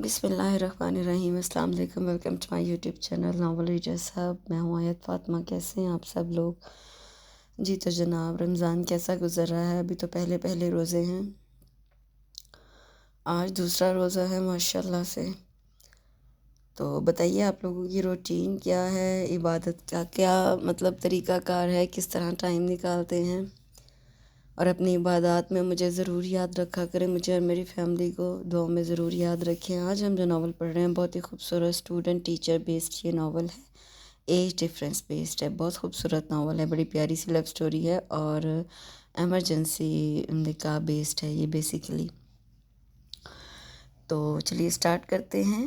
بسم اللہ الرحمن الرحیم۔ السلام علیکم، welcome to my YouTube channel novel reader صاحب۔ میں ہوں آیت فاطمہ۔ کیسے ہیں آپ سب لوگ؟ جی تو جناب، رمضان کیسا گزر رہا ہے؟ ابھی تو پہلے روزے ہیں، آج دوسرا روزہ ہے ماشاءاللہ سے۔ تو بتائیے آپ لوگوں کی روٹین کیا ہے، عبادت کا کیا طریقہ کار ہے، کس طرح ٹائم نکالتے ہیں؟ اور اپنی عبادات میں مجھے ضرور یاد رکھا کریں، مجھے اور میری فیملی کو دعاؤں میں ضرور یاد رکھیں۔ آج ہم جو ناول پڑھ رہے ہیں بہت ہی خوبصورت اسٹوڈنٹ ٹیچر بیسڈ یہ ناول ہے، ایج ڈفرینس بیسڈ ہے، بہت خوبصورت ناول ہے، بڑی پیاری سی لو سٹوری ہے اور ایمرجنسی نکاح بیسڈ ہے یہ بیسیکلی۔ تو چلیے سٹارٹ کرتے ہیں،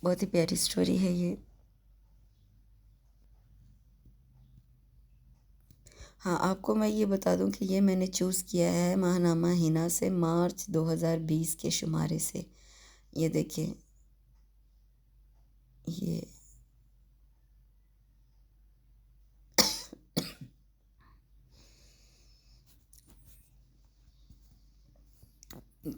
بہت ہی پیاری سٹوری ہے یہ۔ ہاں، آپ کو میں یہ بتا دوں کہ یہ میں نے چوز کیا ہے ماہنامہ ہنا سے، مارچ 2020 کے شمارے سے۔ یہ دیکھیں، یہ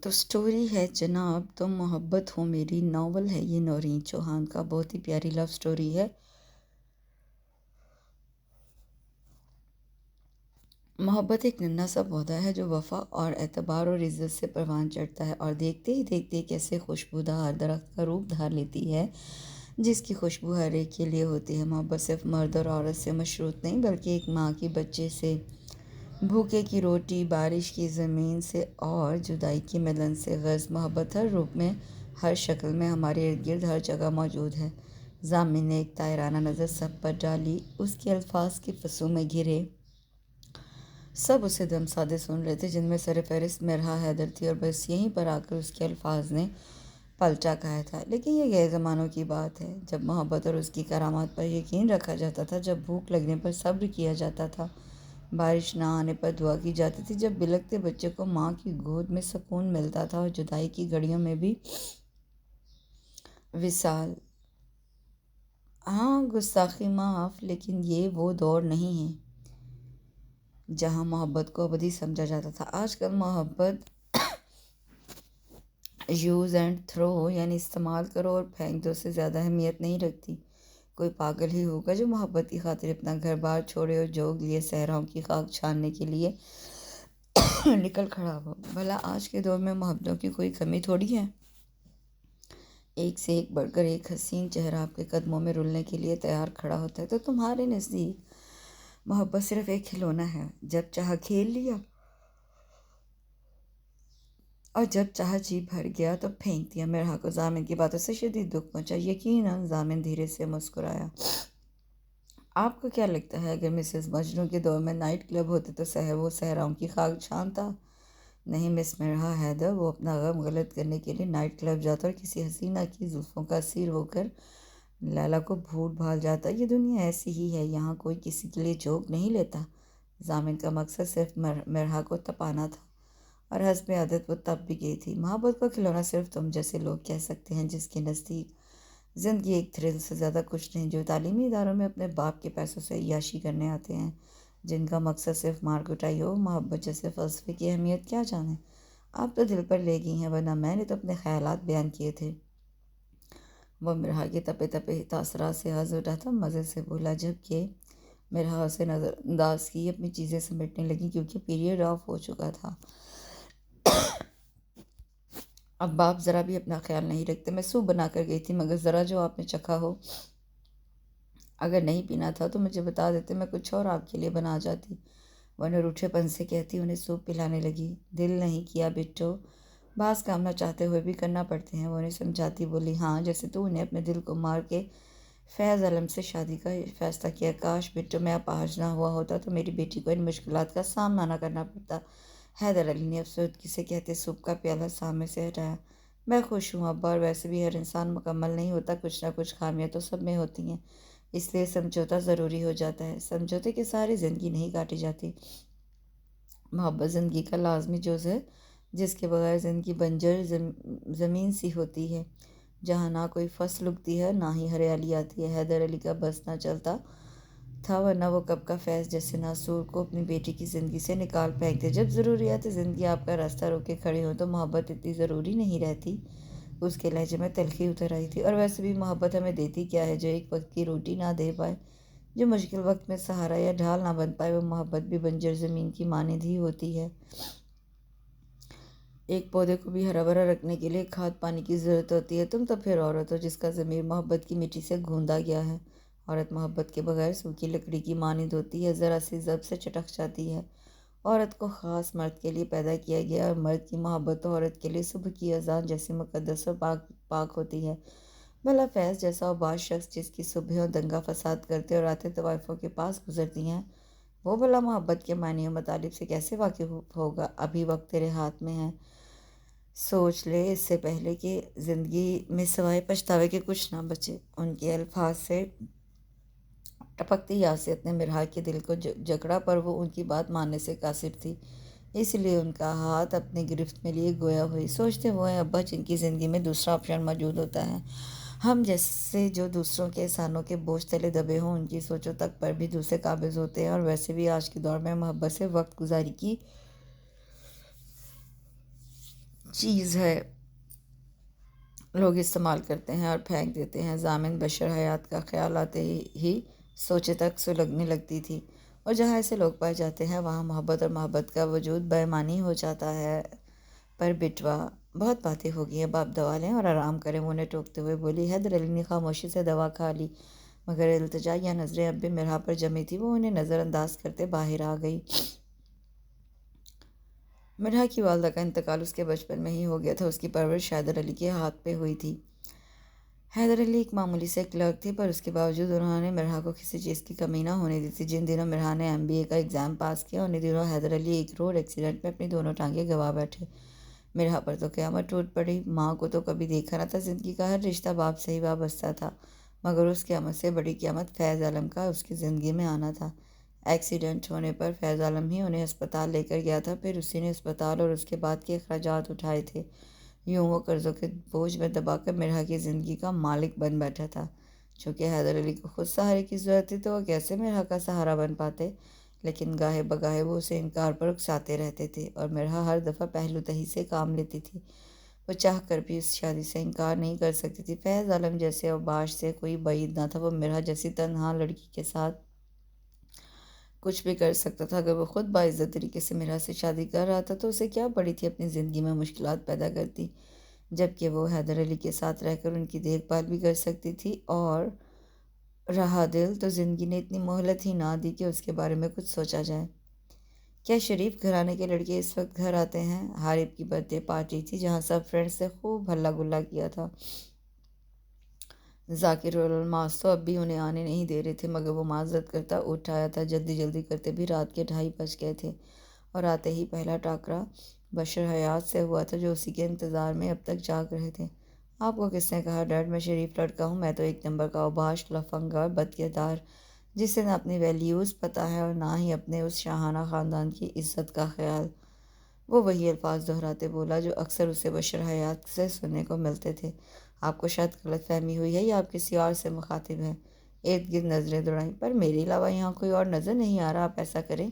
تو سٹوری ہے جناب تم محبت ہو میری، ناول ہے یہ نورین چوہان کا، بہت ہی پیاری لو سٹوری ہے۔ محبت ایک ننھا سا پودا ہے جو وفا اور اعتبار اور عزت سے پروان چڑھتا ہے، اور دیکھتے ہی دیکھتے کیسے خوشبودار درخت کا روپ دھار لیتی ہے، جس کی خوشبو ہر ایک کے لیے ہوتی ہے۔ محبت صرف مرد اور عورت سے مشروط نہیں، بلکہ ایک ماں کی بچے سے، بھوکے کی روٹی، بارش کی زمین سے اور جدائی کی ملن سے غرض محبت ہر روپ میں، ہر شکل میں ہمارے ارد گرد ہر جگہ موجود ہے۔ ضامن نے ایک طائرانہ نظر سب پر ڈالی، اس کے الفاظ کی فصوں میں گھرے، سب اسے دم سادے سن رہے تھے، جن میں سر فہرست مرحا حیدر تھی، اور بس یہیں پر آ کر اس کے الفاظ نے پلٹا کھایا تھا۔ لیکن یہ گئے زمانوں کی بات ہے، جب محبت اور اس کی کرامات پر یقین رکھا جاتا تھا، جب بھوک لگنے پر صبر کیا جاتا تھا، بارش نہ آنے پر دعا کی جاتی تھی، جب بلکتے بچے کو ماں کی گود میں سکون ملتا تھا، اور جدائی کی گھڑیوں میں بھی وصال۔ ہاں، گستاخی معاف، لیکن یہ وہ دور نہیں ہے جہاں محبت کو ابدی سمجھا جاتا تھا۔ آج کل محبت یوز اینڈ تھرو، یعنی استعمال کرو اور پھینک دو سے زیادہ اہمیت نہیں رکھتی۔ کوئی پاگل ہی ہوگا جو محبت کی خاطر اپنا گھر بار چھوڑے اور جوگ لیے صحراؤں کی خاک چھاننے کے لیے نکل کھڑا ہو۔ بھلا آج کے دور میں محبتوں کی کوئی کمی تھوڑی ہے؟ ایک سے ایک بڑھ کر ایک حسین چہرہ آپ کے قدموں میں رلنے کے لیے تیار کھڑا ہوتا ہے، تو تمہارے نزدیک محبت صرف ایک کھلونا ہے، جب چاہا کھیل لیا اور جب چاہا جی بھر گیا تو پھینک دیا۔ مرحا کو ضامن کی باتوں سے شدید دکھ پہنچا، یقیناً ضامن دھیرے سے مسکرایا۔ آپ کو کیا لگتا ہے اگر مسز مجنوں کے دور میں نائٹ کلب ہوتے تو وہ صحراؤں کی خاک چھانتا؟ نہیں مس مرحا حیدر، وہ اپنا غم غلط کرنے کے لیے نائٹ کلب جاتا اور کسی حسینہ کی زلفوں کا اسیر ہو کر لیلا کو بھول بھال جاتا۔ یہ دنیا ایسی ہی ہے، یہاں کوئی کسی کے لیے جھونک نہیں لیتا۔ ضامن کا مقصد صرف مرحا کو تپانا تھا، اور حسب عادت وہ تپ بھی گئی تھی۔ محبت کو کھلونا صرف تم جیسے لوگ کہہ سکتے ہیں، جس کے نزدیک زندگی ایک تھرل سے زیادہ کچھ نہیں، جو تعلیمی اداروں میں اپنے باپ کے پیسوں سے عیاشی کرنے آتے ہیں، جن کا مقصد صرف مار کٹائی ہو۔ محبت جیسے فلسفے کی اہمیت کیا جانیں؟ آپ تو دل پر لے گئی ہیں، ورنہ میں نے تو اپنے خیالات بیان کیے تھے۔ وہ مرحا کے تپے تپے تاثرات سے ہنس اٹھا تھا، مزے سے بولا، جبکہ مرحا اسے نظر انداز کی اپنی چیزیں سمیٹنے لگی، کیونکہ پیریڈ آف ہو چکا تھا۔ اب باپ ذرا بھی اپنا خیال نہیں رکھتے۔ میں سوپ بنا کر گئی تھی، مگر ذرا جو آپ نے چکھا ہو، اگر نہیں پینا تھا تو مجھے بتا دیتے، میں کچھ اور آپ کے لیے بنا جاتی۔ وہ نے روٹھے پن سے کہتی انہیں سوپ پلانے لگی۔ دل نہیں کیا بٹو، بعض کام نہ چاہتے ہوئے بھی کرنا پڑتے ہیں، وہ انہیں سمجھاتی بولی۔ ہاں، جیسے تو انہیں اپنے دل کو مار کے فیض علم سے شادی کا فیصلہ کیا۔ کاش بٹو میں اپاہج نہ ہوا ہوتا تو میری بیٹی کو ان مشکلات کا سامنا نہ کرنا پڑتا۔ حیدر علی نے افسردگی سے کہتے سوپ کا پیالہ سامنے سے ہٹایا۔ میں خوش ہوں ابا، اور ویسے بھی ہر انسان مکمل نہیں ہوتا، کچھ نہ کچھ خامیاں تو سب میں ہوتی ہیں، اس لیے سمجھوتا ضروری ہو جاتا ہے۔ سمجھوتے کے ساری زندگی نہیں کاٹی جاتی۔ محبت زندگی کا لازمی جز ہے، جس کے بغیر زندگی بنجر زمین سی ہوتی ہے، جہاں نہ کوئی فصل اگتی ہے نہ ہی ہریالی آتی ہے۔ حیدر علی کا بس نہ چلتا تھا، ورنہ وہ کب کا فیض جیسے ناصور کو اپنی بیٹی کی زندگی سے نکال پھینکتے۔ جب ضروریات زندگی آپ کا راستہ روک کے کھڑی ہو تو محبت اتنی ضروری نہیں رہتی۔ اس کے لہجے میں تلخی اتر آئی تھی۔ اور ویسے بھی محبت ہمیں دیتی کیا ہے جو ایک وقت کی روٹی نہ دے پائے، جو مشکل وقت میں سہارا یا ڈھال نہ بن پائے۔ وہ محبت بھی بنجر زمین کی مانند ہی ہوتی ہے۔ ایک پودے کو بھی ہرا بھرا رکھنے کے لیے کھاد پانی کی ضرورت ہوتی ہے۔ تم تو پھر عورت ہو جس کا ضمیر محبت کی مٹی سے گوندا گیا ہے۔ عورت محبت کے بغیر سوکھی لکڑی کی مانند ہوتی ہے، ذرا سی ضرب سے چٹک جاتی ہے۔ عورت کو خاص مرد کے لیے پیدا کیا گیا ہے، اور مرد کی محبت تو عورت کے لیے صبح کی اذان جیسی مقدس اور پاک ہوتی ہے۔ بھلا فیض جیسا اور بعض شخص جس کی صبحوں دنگا فساد کرتے اور راتیں طوائفوں کے پاس گزرتی ہیں، وہ بھلا محبت کے معنی و مطالب سے کیسے واقف ہوگا؟ ابھی وقت تیرے ہاتھ میں ہے، سوچ لے اس سے پہلے کہ زندگی میں سوائے پچھتاوے کے کچھ نہ بچے۔ ان کے الفاظ سے ٹپکتی یاسیت نے مرحا کے دل کو جکڑا، پر وہ ان کی بات ماننے سے قاصر تھی، اس لیے ان کا ہاتھ اپنی گرفت میں لیے گویا ہوئی۔ سوچتے وہ ہیں ابا جن کی زندگی میں دوسرا آپشن موجود ہوتا ہے۔ ہم جیسے جو دوسروں کے احسانوں کے بوجھ تلے دبے ہوں، ان کی سوچوں تک پر بھی دوسرے قابض ہوتے ہیں۔ اور ویسے بھی آج کے دور میں محبت سے وقت گزاری کی چیز ہے، لوگ استعمال کرتے ہیں اور پھینک دیتے ہیں۔ ضامن بشر حیات کا خیال آتے ہی سوچے تک سلگنے لگتی تھی، اور جہاں ایسے لوگ پائے جاتے ہیں وہاں محبت اور محبت کا وجود بے معنی ہو جاتا ہے۔ پر بٹوا بہت باتیں ہو گئی، اب آپ دوا لیں اور آرام کریں، وہ انہیں ٹوکتے ہوئے بولی۔ حیدر علی نے خاموشی سے دوا کھا لی، مگر التجا یا نظریں اب بھی مرحا پر جمی تھی، وہ انہیں نظر انداز کرتے باہر آ گئی۔ مرحا کی والدہ کا انتقال اس کے بچپن میں ہی ہو گیا تھا، اس کی پرورش حیدر علی کے ہاتھ پہ ہوئی تھی۔ حیدر علی ایک معمولی سے کلرک تھی، پر اس کے باوجود انہوں نے مرحا کو کسی چیز کی کمی نہ ہونے دی تھی۔ جن دنوں مرحا نے MBA کا ایگزام پاس کیا، انہی دنوں حیدر علی ایک روڈ ایکسیڈنٹ میں اپنی دونوں ٹانگیں گنوا بیٹھے۔ مرحا پر تو قیامت ٹوٹ پڑی۔ ماں کو تو کبھی دیکھا نہ تھا، زندگی کا ہر رشتہ باپ سے ہی وابستہ تھا، مگر اس قیامت سے بڑی قیامت فیض عالم کا اس کی زندگی میں آنا تھا۔ ایکسیڈنٹ ہونے پر فیض عالم ہی انہیں ہسپتال لے کر گیا تھا، پھر اسی نے اسپتال اور اس کے بعد کے اخراجات اٹھائے تھے۔ یوں وہ قرضوں کے بوجھ میں دبا کر مرحا کی زندگی کا مالک بن بیٹھا تھا۔ چونکہ حیدر علی کو خود سہارے کی ضرورت تھی تو وہ کیسے مرحا کا سہارا بن پاتے، لیکن گاہے بگاہے وہ اسے انکار پر اکساتے رہتے تھے، اور مرحا ہر دفعہ پہلو تہی سے کام لیتی تھی۔ وہ چاہ کر بھی اس شادی سے انکار نہیں کر سکتی تھی۔ فیض عالم جیسے اوباش سے کوئی بعید نہ تھا، وہ مرحا جیسی تنہا لڑکی کے ساتھ کچھ بھی کر سکتا تھا۔ اگر وہ خود باعزت طریقے سے مرحا سے شادی کر رہا تھا تو اسے کیا پڑی تھی اپنی زندگی میں مشکلات پیدا کرتی، جبکہ وہ حیدر علی کے ساتھ رہ کر ان کی دیکھ بھال بھی کر سکتی تھی۔ اور رہا دل تو زندگی نے اتنی مہلت ہی نہ دی کہ اس کے بارے میں کچھ سوچا جائے۔ کیا شریف گھرانے کے لڑکے اس وقت گھر آتے ہیں؟ حارب کی برتھ ڈے پارٹی تھی جہاں سب فرینڈز سے خوب ہلا گلا کیا تھا۔ ذاکر اور الماس تو اب بھی انہیں آنے نہیں دے رہے تھے، مگر وہ معذرت کرتا اٹھ آیا تھا۔ جلدی جلدی کرتے بھی رات کے 2:30 بج گئے تھے، اور آتے ہی پہلا ٹاکرا بشر حیات سے ہوا تھا جو اسی کے انتظار میں اب تک جاگ رہے تھے۔ آپ کو کس نے کہا ڈیڈ میں شریف لڑکا ہوں؟ میں تو ایک نمبر کا اوباش، لفنگ اور بد کردار، جسے نہ اپنی ویلیوز پتہ ہے اور نہ ہی اپنے اس شاہانہ خاندان کی عزت کا خیال۔ وہ وہی الفاظ دہراتے بولا جو اکثر اسے بشر حیات سے سننے کو ملتے تھے۔ آپ کو شاید غلط فہمی ہوئی ہے یا آپ کسی اور سے مخاطب ہیں؟ ارد گرد نظریں دوڑائیں، پر میرے علاوہ یہاں کوئی اور نظر نہیں آ رہا۔ آپ ایسا کریں،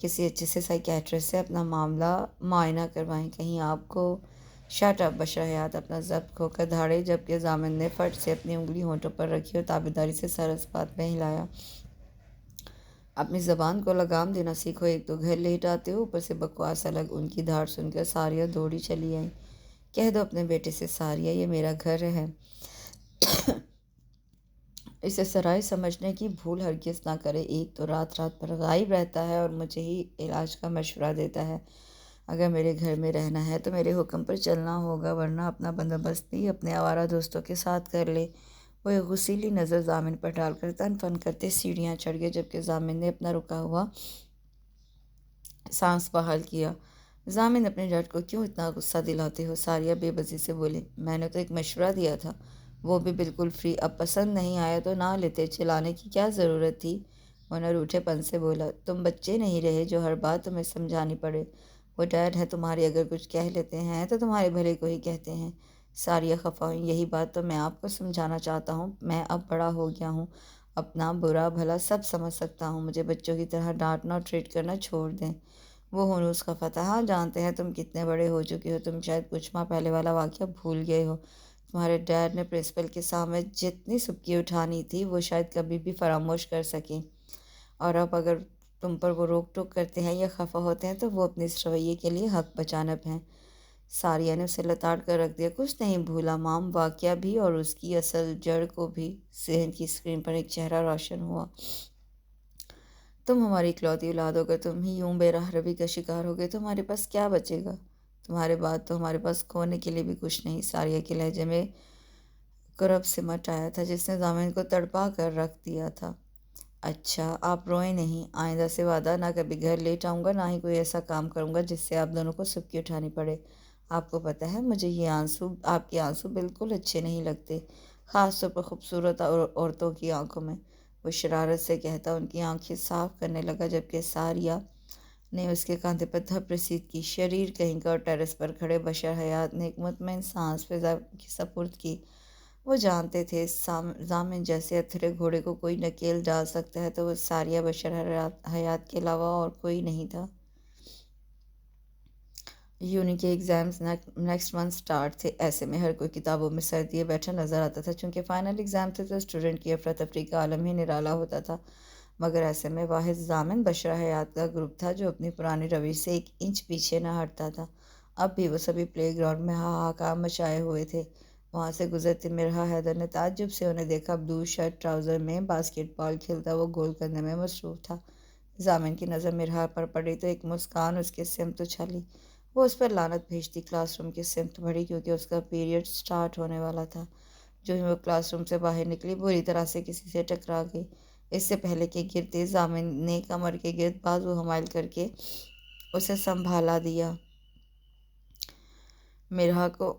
کسی اچھے سے سائیکیٹرسٹ سے اپنا معاملہ معائنہ کروائیں۔ کہیں آپ کو شٹ اپ! بشر حیات اپنا ضبط کھو کر دھاڑے، جبکہ ضامن نے فٹ سے اپنی انگلی ہونٹوں پر رکھی اور تابعداری سے سر اس بات میں ہلایا۔ اپنی زبان کو لگام دینا سیکھو، ایک تو گھر لیٹ آتے ہو، اوپر سے بکواس الگ۔ ان کی دھاڑ سن کر ساریہ دوڑی چلی آئیں۔ کہہ دو اپنے بیٹے سے ساریہ، یہ میرا گھر ہے، اسے سرائے سمجھنے کی بھول ہرگز نہ کرے۔ ایک تو رات رات پر غائب رہتا ہے اور مجھے ہی علاج کا مشورہ دیتا ہے۔ اگر میرے گھر میں رہنا ہے تو میرے حکم پر چلنا ہوگا، ورنہ اپنا بندوبست بھی اپنے آوارہ دوستوں کے ساتھ کر لے۔ وہ ایک غصیلی نظر ضامن پر ڈال کر تن فن کرتے سیڑھیاں چڑھ گئے، جبکہ ضامن نے اپنا رکا ہوا سانس بحال کیا۔ ضامن اپنے ڈیڈ کو کیوں اتنا غصہ دلاتے ہو؟ ساریہ بے بسی سے بولی۔ میں نے تو ایک مشورہ دیا تھا، وہ بھی بالکل فری، اب پسند نہیں آیا تو نہ لیتے، چلانے کی کیا ضرورت تھی؟ وہ روٹھے پن سے بولا۔ تم بچے نہیں رہے جو ہر بات تمہیں سمجھانی پڑے، وہ ڈیڈ ہے تمہارے، اگر کچھ کہہ لیتے ہیں تو تمہارے بھلے کو ہی کہتے ہیں۔ ساریہ خفا ہوئی۔ یہی بات تو میں آپ کو سمجھانا چاہتا ہوں، میں اب بڑا ہو گیا ہوں، اپنا برا بھلا سب سمجھ سکتا ہوں، مجھے بچوں کی طرح ڈانٹنا اور ٹریٹ کرنا چھوڑ دیں۔ وہ ہنوز کا فتح: ہاں جانتے ہیں تم کتنے بڑے ہو چکے ہو، تم شاید کچھ ماہ پہلے والا واقعہ بھول گئے ہو۔ تمہارے ڈیڈ نے پرنسپل کے سامنے جتنی سبکی اٹھانی تھی وہ شاید کبھی بھی فراموش کر سکیں، اور اب اگر تم پر وہ روک ٹوک کرتے ہیں یا خفا ہوتے ہیں تو وہ اپنے اس رویے کے لیے حق بجانب ہیں۔ ساریہ نے اسے لتاڑ کر رکھ دیا: کچھ نہیں بھولا مام، واقعہ بھی اور اس کی اصل جڑ کو بھی۔ ذہن کی اسکرین پر ایک چہرہ روشن ہوا: تم ہماری اکلوتی اولاد ہو، اگر تم ہی یوں بے راہ روی کا شکار ہو گئے تو ہمارے پاس کیا بچے گا؟ تمہارے بعد تو ہمارے پاس کھونے کے لیے بھی کچھ نہیں۔ ساریہ کے لہجے میں کرب سمٹ آیا تھا جس نے ضامن کو تڑپا کر رکھ دیا تھا۔ اچھا آپ روئیں نہیں، آئندہ سے وعدہ، نہ کبھی گھر لیٹ آؤں گا، نہ ہی کوئی ایسا کام کروں گا جس سے آپ دونوں کو سبکی اٹھانی پڑے۔ آپ کو پتہ ہے مجھے یہ آپ کے آنسو بالکل اچھے نہیں لگتے، خاص طور پر خوبصورت عورتوں کی آنکھوں میں، وہ شرارت سے کہتا، ان کی آنکھیں صاف کرنے لگا، جبکہ ساریہ نے اس کے کاندھے پر دھپ رسید کی۔ شریر کہیں کا، اور ٹیرس پر کھڑے بشر حیات نے ایک مطمئن سانس فضا کی سپرد کی۔ وہ جانتے تھے ضامن جیسے اتھرے گھوڑے کو کوئی نکیل ڈال سکتا ہے تو وہ ساریہ بشر حیات کے علاوہ اور کوئی نہیں تھا۔ یونی کے ایگزامز نیکسٹ منتھ سٹارٹ تھے، ایسے میں ہر کوئی کتابوں میں سر دیے بیٹھا نظر آتا تھا۔ چونکہ فائنل ایگزام تھے تو اسٹوڈنٹ کی افراتفری کا عالم ہی نرالا ہوتا تھا، مگر ایسے میں واحد ضامن بشر حیات کا گروپ تھا جو اپنی پرانی روش سے ایک انچ پیچھے نہ ہٹتا تھا۔ اب بھی وہ سبھی پلے گراؤنڈ میں ہاہاکار مچائے ہوئے تھے۔ وہاں سے گزرتی مرحا حیدر نے تعجب سے انہیں دیکھا۔ بلو شرٹ ٹراؤزر میں باسکٹ بال کھیلتا وہ گول کرنے میں مصروف تھا۔ ضامن کی نظر مرحا پر پڑی تو ایک مسکان اس کے سمت اچھلی۔ وہ اس پر لعنت بھیجتی کلاس روم کی سمت بڑھی، کیونکہ اس کا پیریڈ سٹارٹ ہونے والا تھا۔ جو ہی وہ کلاس روم سے باہر نکلی بری طرح سے کسی سے ٹکرا گئی۔ اس سے پہلے کہ گرتے، ضامن نے کمر کے گرد بازو حمائل کر کے اسے سنبھالا دیا۔ مرحا کو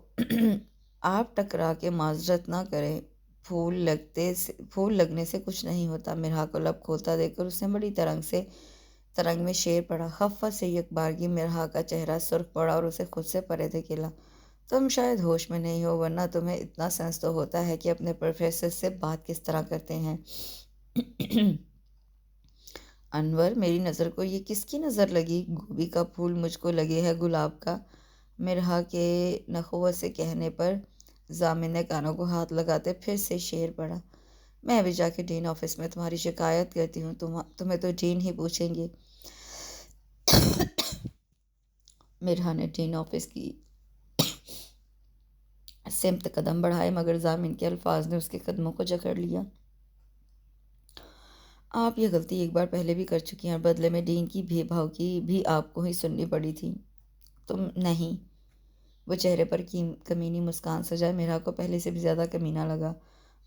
آپ ٹکرا کے معذرت نہ کریں، پھول لگنے سے کچھ نہیں ہوتا۔ مرحا کو لب کھولتا دیکھ کر اس نے بڑی ترنگ میں شعر پڑھا۔ خفت سے یکبارگی مرحا کا چہرہ سرخ پڑا اور اسے خود سے پرے دھکیلا: تم شاید ہوش میں نہیں ہو، ورنہ تمہیں اتنا سینس تو ہوتا ہے کہ اپنے پروفیسر سے بات کس طرح کرتے ہیں۔ انور، میری نظر کو یہ کس کی نظر لگی؟ گوبھی کا پھول مجھ کو لگے ہے گلاب کا۔ مرحا کے نخوت سے کہنے پر ضامن نے کانوں کو ہاتھ لگاتے پھر سے شعر پڑھا: میں ابھی جا کے ڈین آفس میں تمہاری شکایت کرتی ہوں، تمہیں تو ڈین ہی پوچھیں گے۔ مرحا نے ڈین آفس کی سمت قدم بڑھائے، مگر ضامن کے الفاظ نے اس کے قدموں کو جکڑ لیا: آپ یہ غلطی ایک بار پہلے بھی کر چکی ہیں، اور بدلے میں ڈین کی بے بھاؤ کی بھی آپ کو ہی سننی پڑی تھی۔ تم نہیں۔ وہ چہرے پر کمینی مسکان سجائے مرحا کو پہلے سے بھی زیادہ کمینہ لگا: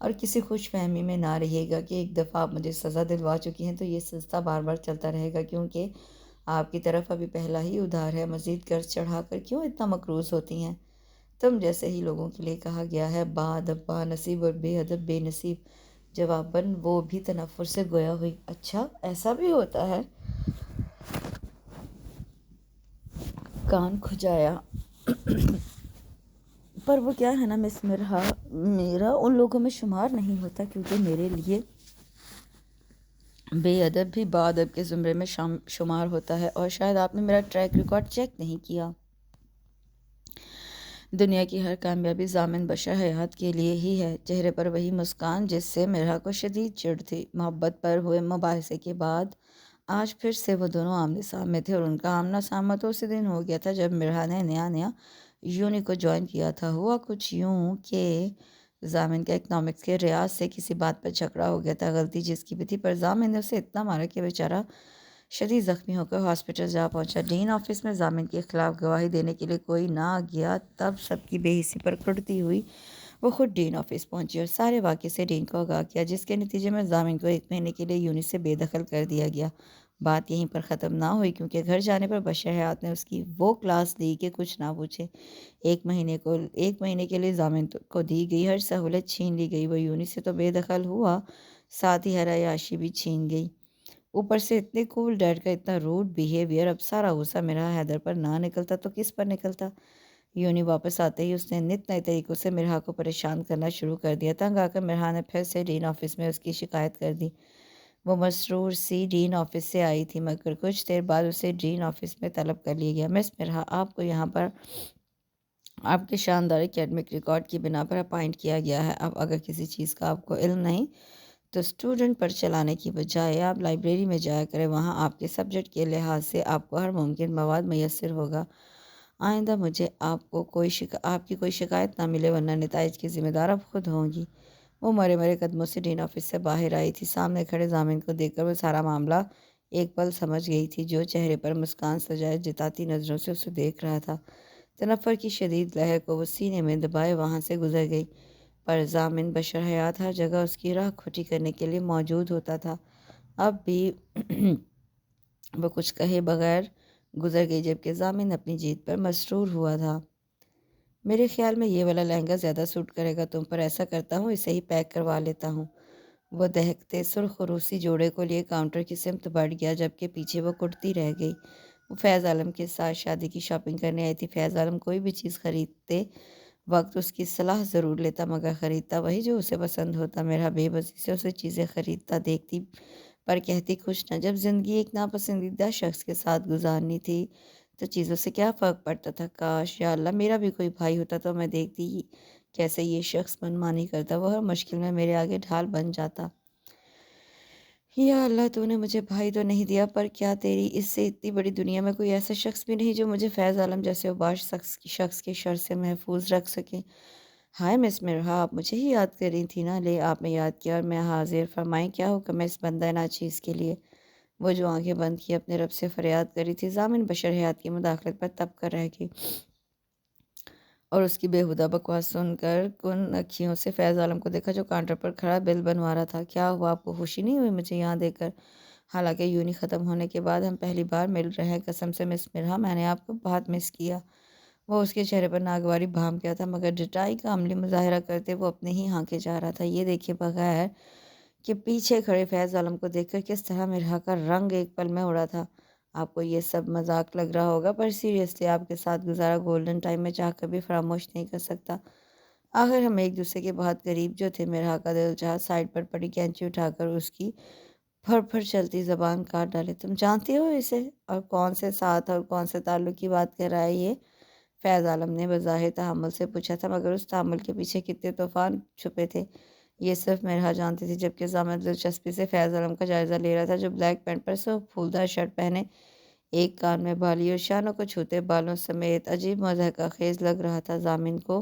اور کسی خوش فہمی میں نہ رہیے گا کہ ایک دفعہ آپ مجھے سزا دلوا چکی ہیں تو یہ سلسلہ بار بار چلتا رہے گا، کیونکہ آپ کی طرف ابھی پہلا ہی ادھار ہے۔ مزید قرض چڑھا کر کیوں اتنا مقروض ہوتی ہیں؟ تم جیسے ہی لوگوں کے لیے کہا گیا ہے، با ادب با نصیب اور بے ادب بے نصیب۔ جواباً وہ بھی تنفر سے گویا ہوئی: اچھا ایسا بھی ہوتا ہے؟ کان کھجایا: پر وہ کیا ہے نا مس مرحا، میرا ان لوگوں میں شمار نہیں ہوتا، کیونکہ میرے لیے بے ادب بھی با ادب کے زمرے میں شمار ہوتا ہے، اور شاید آپ نے میرا ٹریک ریکارڈ چیک نہیں کیا۔ دنیا کی ہر کامیابی ضامن بشر حیات کے لیے ہی ہے۔ چہرے پر وہی مسکان جس سے مرحا کو شدید چڑ تھی۔ محبت پر ہوئے مباحثے کے بعد آج پھر سے وہ دونوں آمنے سامنے تھے، اور ان کا آمنا سامنا تو اسی دن ہو گیا تھا جب مرحا نے نیا یونی کو جوائن کیا تھا۔ ہوا کچھ یوں کہ ضامن کا اکنامکس کے ریاض سے کسی بات پر جھگڑا ہو گیا تھا، غلطی جس کی بھی تھی، پر ضامن نے اسے اتنا مارا کہ بیچارہ شدید زخمی ہو کر ہاسپٹل جا پہنچا۔ ڈین آفس میں ضامن کے خلاف گواہی دینے کے لیے کوئی نہ گیا، تب سب کی بے حسی پر کھڑتی ہوئی وہ خود ڈین آفس پہنچی اور سارے واقعے سے ڈین کو آگاہ کیا، جس کے نتیجے میں ضامن کو 1 مہینے کے لیے یونی سے بے دخل کر دیا گیا۔ بات یہیں پر ختم نہ ہوئی، کیونکہ گھر جانے پر بشر حیات نے اس کی وہ کلاس لی کہ کچھ نہ پوچھے۔ 1 مہینے کے لیے ضامن کو دی گئی ہر سہولت چھین لی گئی۔ وہ یونی سے تو بے دخل ہوا، ساتھ ہی ہر عیاشی بھی چھین گئی۔ اوپر سے اتنے کول ڈیڈ کا اتنا روڈ بیہیویئر۔ اب سارا غصہ مرحا حیدر پر نہ نکلتا تو کس پر نکلتا؟ یونی واپس آتے ہی اس نے نت نئے طریقوں سے مرحا کو پریشان کرنا شروع کر دیا۔ تنگ آ کر مرحا نے پھر سے ڈین آفس میں اس کی شکایت کر دی۔ وہ مسرور سی ڈین آفس سے آئی تھی، مگر کچھ دیر بعد اسے ڈین آفس میں طلب کر لیا گیا۔ مس مرحا، آپ کو یہاں پر آپ کے شاندار اکیڈمک ریکارڈ کی بنا پر اپائنٹ کیا گیا ہے۔ اب اگر کسی چیز کا آپ کو علم نہیں تو اسٹوڈنٹ پر چلانے کی بجائے آپ لائبریری میں جایا کریں، وہاں آپ کے سبجیکٹ کے لحاظ سے آپ کو ہر ممکن مواد میسر ہوگا۔ آئندہ مجھے آپ کی کوئی شکایت نہ ملے، ورنہ نتائج کی ذمہ دار اب خود ہوں گی۔ وہ مرے مرے قدموں سے ڈین آفس سے باہر آئی تھی۔ سامنے کھڑے ضامن کو دیکھ کر وہ سارا معاملہ ایک پل سمجھ گئی تھی، جو چہرے پر مسکان سجائے جتاتی نظروں سے اسے دیکھ رہا تھا۔ تنفر کی شدید لہر کو وہ سینے میں دبائے وہاں سے گزر گئی، پر ضامن بشر حیات ہر جگہ اس کی راہ کھٹی کرنے کے لیے موجود ہوتا تھا۔ اب بھی وہ کچھ کہے بغیر گزر گئی، جبکہ ضامن اپنی جیت پر مسرور ہوا تھا۔ میرے خیال میں یہ والا لہنگا زیادہ سوٹ کرے گا تم پر، ایسا کرتا ہوں اسے ہی پیک کروا لیتا ہوں۔ وہ دہکتے سرخ روسی جوڑے کو لیے کاؤنٹر کی سمت بڑھ گیا، جبکہ پیچھے وہ کڑتی رہ گئی۔ وہ فیض عالم کے ساتھ شادی کی شاپنگ کرنے آئی تھی۔ فیض عالم کوئی بھی چیز خریدتے وقت اس کی صلاح ضرور لیتا، مگر خریدتا وہی جو اسے پسند ہوتا۔ میرا بے بسی سے اسے چیزیں خریدتا دیکھتی پر کہتی خوش نہ۔ جب زندگی ایک ناپسندیدہ شخص کے ساتھ گزارنی تھی تو چیزوں سے کیا فرق پڑتا تھا؟ کاش یا اللہ میرا بھی کوئی بھائی ہوتا تو میں دیکھتی کیسے یہ شخص منمانی کرتا، وہ ہر مشکل میں میرے آگے ڈھال بن جاتا۔ یا اللہ، تو نے مجھے بھائی تو نہیں دیا، پر کیا تیری اس سے اتنی بڑی دنیا میں کوئی ایسا شخص بھی نہیں جو مجھے فیض عالم جیسے اوباش شخص کے شر سے محفوظ رکھ سکے؟ ہائے مس مرحا، آپ مجھے ہی یاد کر رہی تھی نا؟ لے، آپ نے یاد کیا اور میں حاضر، فرمائیں کیا حکم ہے اس بندہ ناچیز کے لیے؟ وہ جو آنکھیں بند کی اپنے رب سے فریاد کر رہی تھی۔ ضامن بشر حیات کی مداخلت پر تب کر رہ گئی اور اس کی بیہودہ بکواس سن کر کن اکھیوں سے فیض عالم کو دیکھا، جو کاؤنٹر پر کھڑا بل بنوا رہا تھا۔ کیا ہوا، آپ کو خوشی نہیں ہوئی مجھے یہاں دیکھ کر؟ حالانکہ یونی ختم ہونے کے بعد ہم پہلی بار مل رہے ہیں، قسم سے مس مرحا میں نے آپ کو بہت مس کیا۔ وہ اس کے چہرے پر ناگواری بھام گیا تھا، مگر ڈٹائی کا عملی مظاہرہ کرتے وہ اپنے ہی ہانکے جا رہا تھا۔ یہ دیکھے بغیر کہ پیچھے کھڑے فیض عالم کو دیکھ کر کس طرح مرحا کا رنگ ایک پل میں اڑا تھا۔ آپ کو یہ سب مذاق لگ رہا ہوگا، پر سیریسلی آپ کے ساتھ گزارا گولڈن ٹائم میں چاہ کر بھی فراموش نہیں کر سکتا۔ آخر ہم ایک دوسرے کے بہت قریب جو تھے۔ مرحا کا دل چاہا سائڈ پر پڑی کینچی اٹھا کر اس کی پھر پھر چلتی زبان کاٹ ڈالے۔ تم جانتی ہو اسے، اور کون سے ساتھ اور کون سے تعلق کی بات کر رہا ہے یہ؟ فیض عالم نے بظاہر تحمل سے پوچھا تھا، مگر اس تحمل کے پیچھے کتنے طوفان چھپے تھے یہ صرف مرحا جانتی تھی۔ جبکہ ضامن دلچسپی سے فیض عالم کا جائزہ لے رہا تھا، جو بلیک پینٹ پر سرخ پھولدار شرٹ پہنے، ایک کان میں بالی اور شانوں کو چھوتے بالوں سمیت عجیب مضحکہ خیز لگ رہا تھا۔ ضامن کو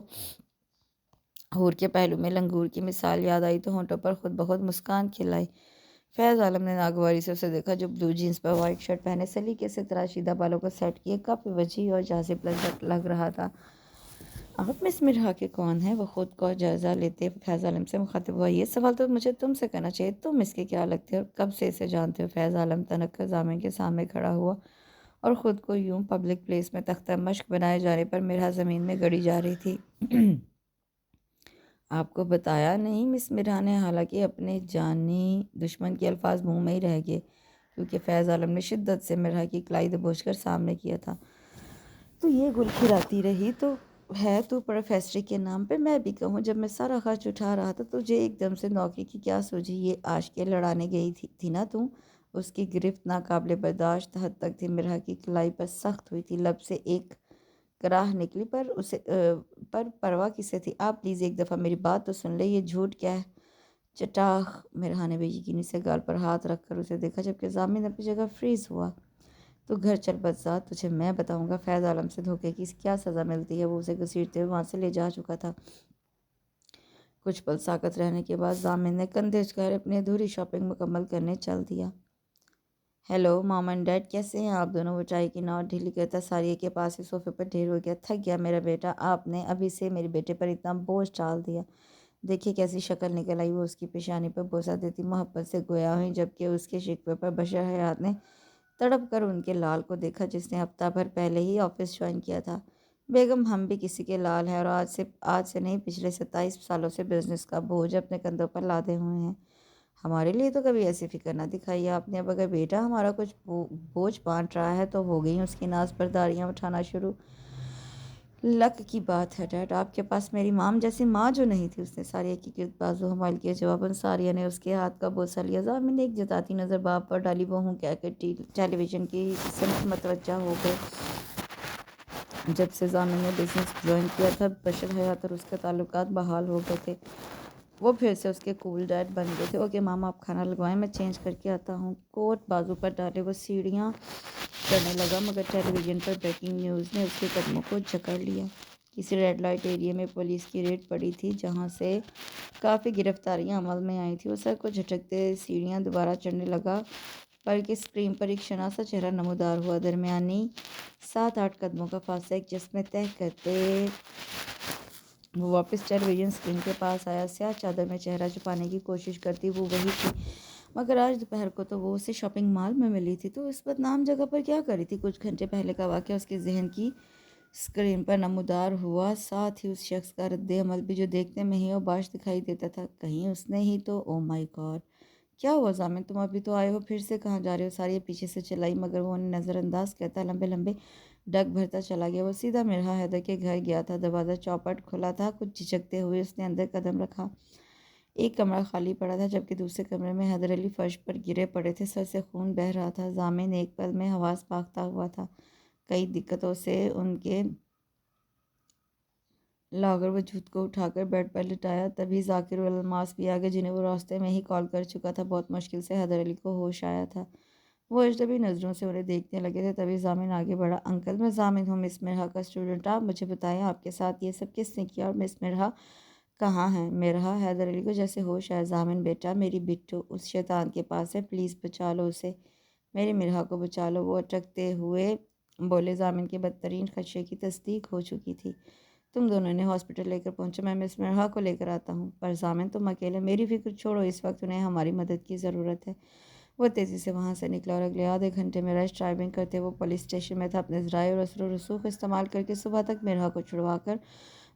حور کے پہلو میں لنگور کی مثال یاد آئی تو ہونٹوں پر خود بخود مسکان کھل آئی۔ فیض عالم نے ناگواری سے اسے دیکھا، جو بلو جینس پر وائٹ شرٹ پہنے سلیقے سے تراشیدہ بالوں کو سیٹ کیے کافی وجیح اور جاذب لگ رہا تھا۔ آپ مس مرحا کے کون ہیں؟ وہ خود کو جائزہ لیتے فیض عالم سے مخاطب ہوا۔ یہ سوال تو مجھے تم سے کرنا چاہیے، تم اس کے کیا لگتے ہو اور کب سے اسے جانتے ہو؟ فیض عالم تنک کر ضامن کے سامنے کھڑا ہوا اور خود کو یوں پبلک پلیس میں تختہ مشق بنائے جانے پر مرحا زمین میں گڑی جا رہی تھی۔ آپ کو بتایا نہیں مس مرحا نے؟ حالانکہ اپنے جانی دشمن کے الفاظ منہ میں ہی رہ گئے، کیونکہ فیض عالم نے شدت سے مرحا کی کلائی دبوچ کر سامنے کیا تھا۔ تو یہ گل کھلاتی رہی تو ہے تو پروفیسری کے نام پہ؟ میں بھی کہوں، جب میں سارا خرچ اٹھا رہا تھا تجھے ایک دم سے نوکری کی کیا سوجھی؟ یہ عاشقیں لڑانے گئی تھی نا تم؟ اس کی گرفت ناقابل برداشت حد تک تھی، مرحا کی کلائی پر سخت ہوئی تھی، لب سے ایک کراہ نکلی، پر پرواہ کسے تھی؟ آپ پلیز ایک دفعہ میری بات تو سن لے، یہ جھوٹ کیا ہے؟ چٹاخ! مرحا نے بے یقینی سے گال پر ہاتھ رکھ کر اسے دیکھا، جبکہ ضامن اپنی جگہ فریز ہوا۔ تو گھر چل بدذات، تجھے میں بتاؤں گا فیض عالم سے دھوکے کی کیا سزا ملتی ہے۔ وہ اسے گھسیٹتے ہوئے وہاں سے لے جا چکا تھا۔ کچھ پل ساکت رہنے کے بعد ضامن نے کندھے جھکائے اپنی ادھوری شاپنگ مکمل کرنے چل دیا۔ ہیلو مام اینڈ ڈیڈ، کیسے ہیں آپ دونوں؟ وہ چائے کی نوٹ ڈھیلی کرتا ساریہ کے پاس ہی صوفے پر ڈھیر ہو گیا۔ تھک گیا میرا بیٹا، آپ نے ابھی سے میرے بیٹے پر اتنا بوجھ ڈال دیا۔ دیکھیے کیسی شکل نکل آئی۔ وہ اس کی پیشانی پر بوسہ دیتی محبت سے گویا ہوئی، جبکہ اس کے شکوے پر بشر حیات نے تڑپ کر ان کے لال کو دیکھا، جس نے ہفتہ بھر پہلے ہی آفس جوائن کیا تھا۔ بیگم، ہم بھی کسی کے لال ہیں اور آج سے نہیں، پچھلے 27 سالوں سے بزنس کا بوجھ اپنے کندھوں پر لادے ہوئے ہیں۔ ہمارے لیے تو کبھی ایسی فکر نہ دکھائی آپ نے۔ اب اگر بیٹا ہمارا کچھ بوجھ بانٹ رہا ہے تو ہو گئی اس کی ناز برداریاں اٹھانا شروع۔ لک کی بات ہے ڈیڈ، آپ کے پاس میری مام جیسی ماں جو نہیں تھی۔ اس نے ساری حقیقت بازو حمال کیا۔ جواباً ساریہ نے اس کے ہاتھ کا بوسہ لیا۔ زامن نے ایک جتاتی نظر باپ پر ڈالی۔ وہ ہوں کہہ کے ٹیلی ویژن کی سمت متوجہ ہو گئے۔ جب سے زامن نے بزنس جوائن کیا تھا، بشر حیات اور اس کے تعلقات بحال ہو گئے تھے۔ وہ پھر سے اس کے کول ڈیڈ بن گئے تھے۔ اوکے ماما، آپ کھانا لگوائیں، میں چینج کر کے آتا ہوں۔ کوٹ بازو پر ڈالے وہ سیڑھیاں چڑھنے لگا، مگر ٹیلی ویژن پر بریکنگ نیوز نے اس کے قدموں کو جکڑ لیا۔ کسی ریڈ لائٹ ایریا میں پولیس کی ریڈ پڑی تھی، جہاں سے کافی گرفتاریاں عمل میں آئی تھیں۔ وہ سر کو جھٹکتے سیڑھیاں دوبارہ چڑھنے لگا، پر کہ اسکرین پر ایک شناسا چہرہ نمودار ہوا۔ درمیانی 7-8 قدموں کا فاصلہ ایک جسم طے کرتے وہ واپس ٹیلی ویژن اسکرین کے پاس آیا۔ سیاہ چادر میں چہرہ چھپانے کی کوشش کرتی وہ وہی تھی، مگر آج دوپہر کو تو وہ اسے شاپنگ مال میں ملی تھی، تو اس بدنام جگہ پر کیا کری تھی؟ کچھ گھنٹے پہلے کا واقعہ اس کے ذہن کی اسکرین پر نمودار ہوا، ساتھ ہی اس شخص کا رد عمل بھی، جو دیکھنے میں ہی اوباش دکھائی دیتا تھا۔ کہیں اس نے ہی تو… او مائی گاڈ! کیا ہوا زامن؟ تم ابھی تو آئے ہو، پھر سے کہاں جا رہے ہو؟ ساریہ پیچھے سے چلائی، مگر وہ انہیں نظر انداز کرتا لمبے لمبے ڈگ بھرتا چلا گیا۔ وہ سیدھا مرحا حیدر کے گھر گیا تھا۔ دروازہ چوپٹ کھلا تھا۔ کچھ جھجکتے ہوئے اس نے اندر قدم رکھا۔ ایک کمرہ خالی پڑا تھا، جبکہ دوسرے کمرے میں حیدر علی فرش پر گرے پڑے تھے، سر سے خون بہہ رہا تھا۔ زامن ایک پل میں حواس باختہ ہوا تھا۔ کئی دقتوں سے ان کے لاغر وجود کو اٹھا کر بیڈ پر لٹایا، تبھی ذاکر اور الماس بھی آگئے، جنہیں وہ راستے میں ہی کال کر چکا تھا۔ بہت مشکل سے حیدر علی کو ہوش آیا تھا۔ وہ اجنبی نظروں سے انہیں دیکھنے لگے تھے، تبھی زامن آگے بڑھا۔ انکل، میں زامن ہوں، مس مرحا کا اسٹوڈنٹ۔ آپ مجھے بتائیں، آپ کے ساتھ یہ سب کس نے کیا، اور مس مرحا کہاں ہیں؟ مرحا؟ حیدر علی کو جیسے ہوش آیا۔ زامن بیٹا، میری بٹو اس شیطان کے پاس ہے، پلیز بچا لو اسے، میری مرحا کو بچا لو، وہ اٹکتے ہوئے بولے۔ زامن کے بدترین خدشے کی تصدیق ہو چکی تھی۔ تم دونوں انہیں ہاسپٹل لے کر پہنچو، میں مس مرحا کو لے کر آتا ہوں۔ پر زامن، تم اکیلے؟ میری فکر چھوڑو، اس وقت انہیں ہماری مدد کی ضرورت ہے۔ وہ تیزی سے وہاں سے نکلا، اور اگلے آدھے گھنٹے میں ریش ڈرائیونگ کرتے وہ پولیس اسٹیشن میں تھا۔ اپنے ذرائع اور اثر و رسوخ استعمال کر کے صبح تک مرحا کو چھڑوا کر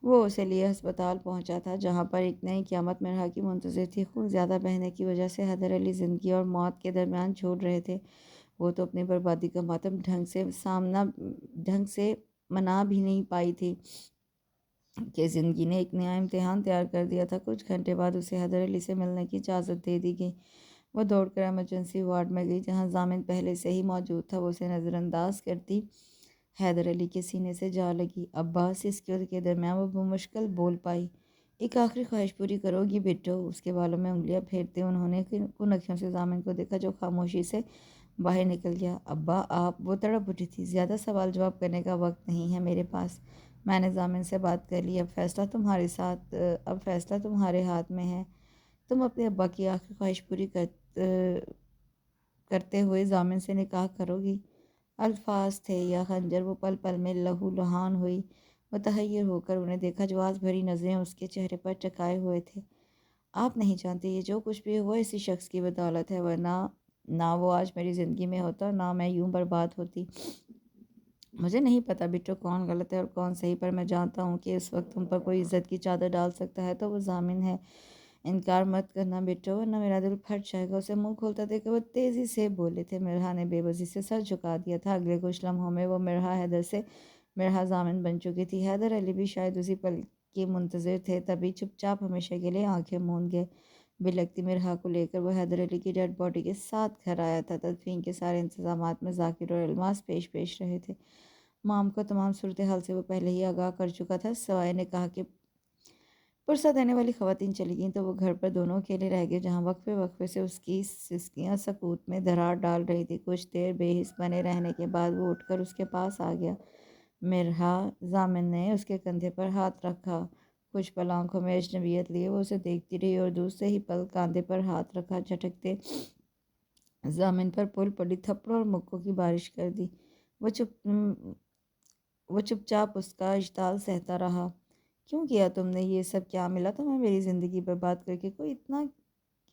وہ اسے لیے ہسپتال پہنچا تھا، جہاں پر ایک نئی قیامت مرحا کی منتظر تھی۔ خون زیادہ بہنے کی وجہ سے حیدر علی زندگی اور موت کے درمیان جھول رہے تھے۔ وہ تو اپنی بربادی کا ماتم ڈھنگ سے منا بھی نہیں پائی تھی کہ زندگی نے ایک نیا امتحان تیار کر دیا تھا۔ کچھ گھنٹے بعد اسے حیدر علی سے ملنے کی اجازت دے دی گئی۔ وہ دوڑ کر ایمرجنسی وارڈ میں گئی، جہاں زامن پہلے سے ہی موجود تھا۔ وہ اسے نظر انداز کرتی حیدر علی کے سینے سے جا لگی۔ ابا! سسکیوں کے درمیان وہ بمشکل بول پائی، ایک آخری خواہش پوری کرو گی بیٹو؟ اس کے بالوں میں انگلیاں پھیرتے انہوں نے کن اکھیوں سے زامن کو دیکھا، جو خاموشی سے باہر نکل گیا۔ ابا آپ؟ وہ تڑپ اٹھی تھی۔ زیادہ سوال جواب کرنے کا وقت نہیں ہے میرے پاس، میں نے زامن سے بات کر لی، اب فیصلہ تمہارے ہاتھ میں ہے۔ تم اپنے ابا کی آخری خواہش پوری کرتے ہوئے زامن سے نکاح کرو گی؟ الفاظ تھے یا خنجر؟ وہ پل پل میں لہو لہان ہوئی، متحیر ہو کر انہیں دیکھا، جو آس بھری نظریں اس کے چہرے پر ٹکائے ہوئے تھے۔ آپ نہیں جانتے، یہ جو کچھ بھی ہوا اسی شخص کی بدولت ہے، ورنہ نہ وہ آج میری زندگی میں ہوتا، نہ میں یوں برباد ہوتی۔ مجھے نہیں پتا بیٹو کون غلط ہے اور کون صحیح، پر میں جانتا ہوں کہ اس وقت تم پر کوئی عزت کی چادر ڈال سکتا ہے تو وہ زامن ہے۔ انکار مت کرنا بیٹو، ورنہ میرا دل پھٹ جائے گا۔ اسے منہ کھولتا دیکھ کر وہ تیزی سے بولے تھے۔ مرحا نے بے بسی سے سر جھکا دیا تھا۔ اگلے کچھ لمحوں میں وہ مرحا حیدر سے مرحا زامن بن چکی تھی۔ حیدر علی بھی شاید اسی پل کے منتظر تھے، تبھی چپ چاپ ہمیشہ کے لیے آنکھیں موند گئے۔ بلکتی مرحا کو لے کر وہ حیدر علی کی ڈیڈ باڈی کے ساتھ گھر آیا تھا۔ تدفین کے سارے انتظامات میں ذاکر اور الماس پیش رہے تھے۔ مام کو تمام صورتحال سے وہ پہلے ہی آگاہ کر چکا تھا، سوائے نے کہا کہ پرسہ دینے والی خواتین چلی گئیں تو وہ گھر پر دونوں اکیلے رہ گئے، جہاں وقفے وقفے سے اس کی سسکیاں سکوت میں درار ڈال رہی تھی۔ کچھ دیر بے حس بنے رہنے کے بعد وہ اٹھ کر اس کے پاس آ گیا۔ مرحا؟ زامن نے اس کے کندھے پر ہاتھ رکھا۔ کچھ پل آنکھوں میں اجنبیت لیے وہ اسے دیکھتی رہی، اور دوسرے ہی پل کاندھے پر ہاتھ رکھا، جھٹکتے زامن پر پھول پڑی تھپڑوں اور مکوں کی بارش کر دی۔ وہ چپ چاپ اس کا اشتعال سہتا رہا۔ کیوں کیا تم نے یہ سب؟ کیا ملا تمہیں میری زندگی برباد کر کے؟ کوئی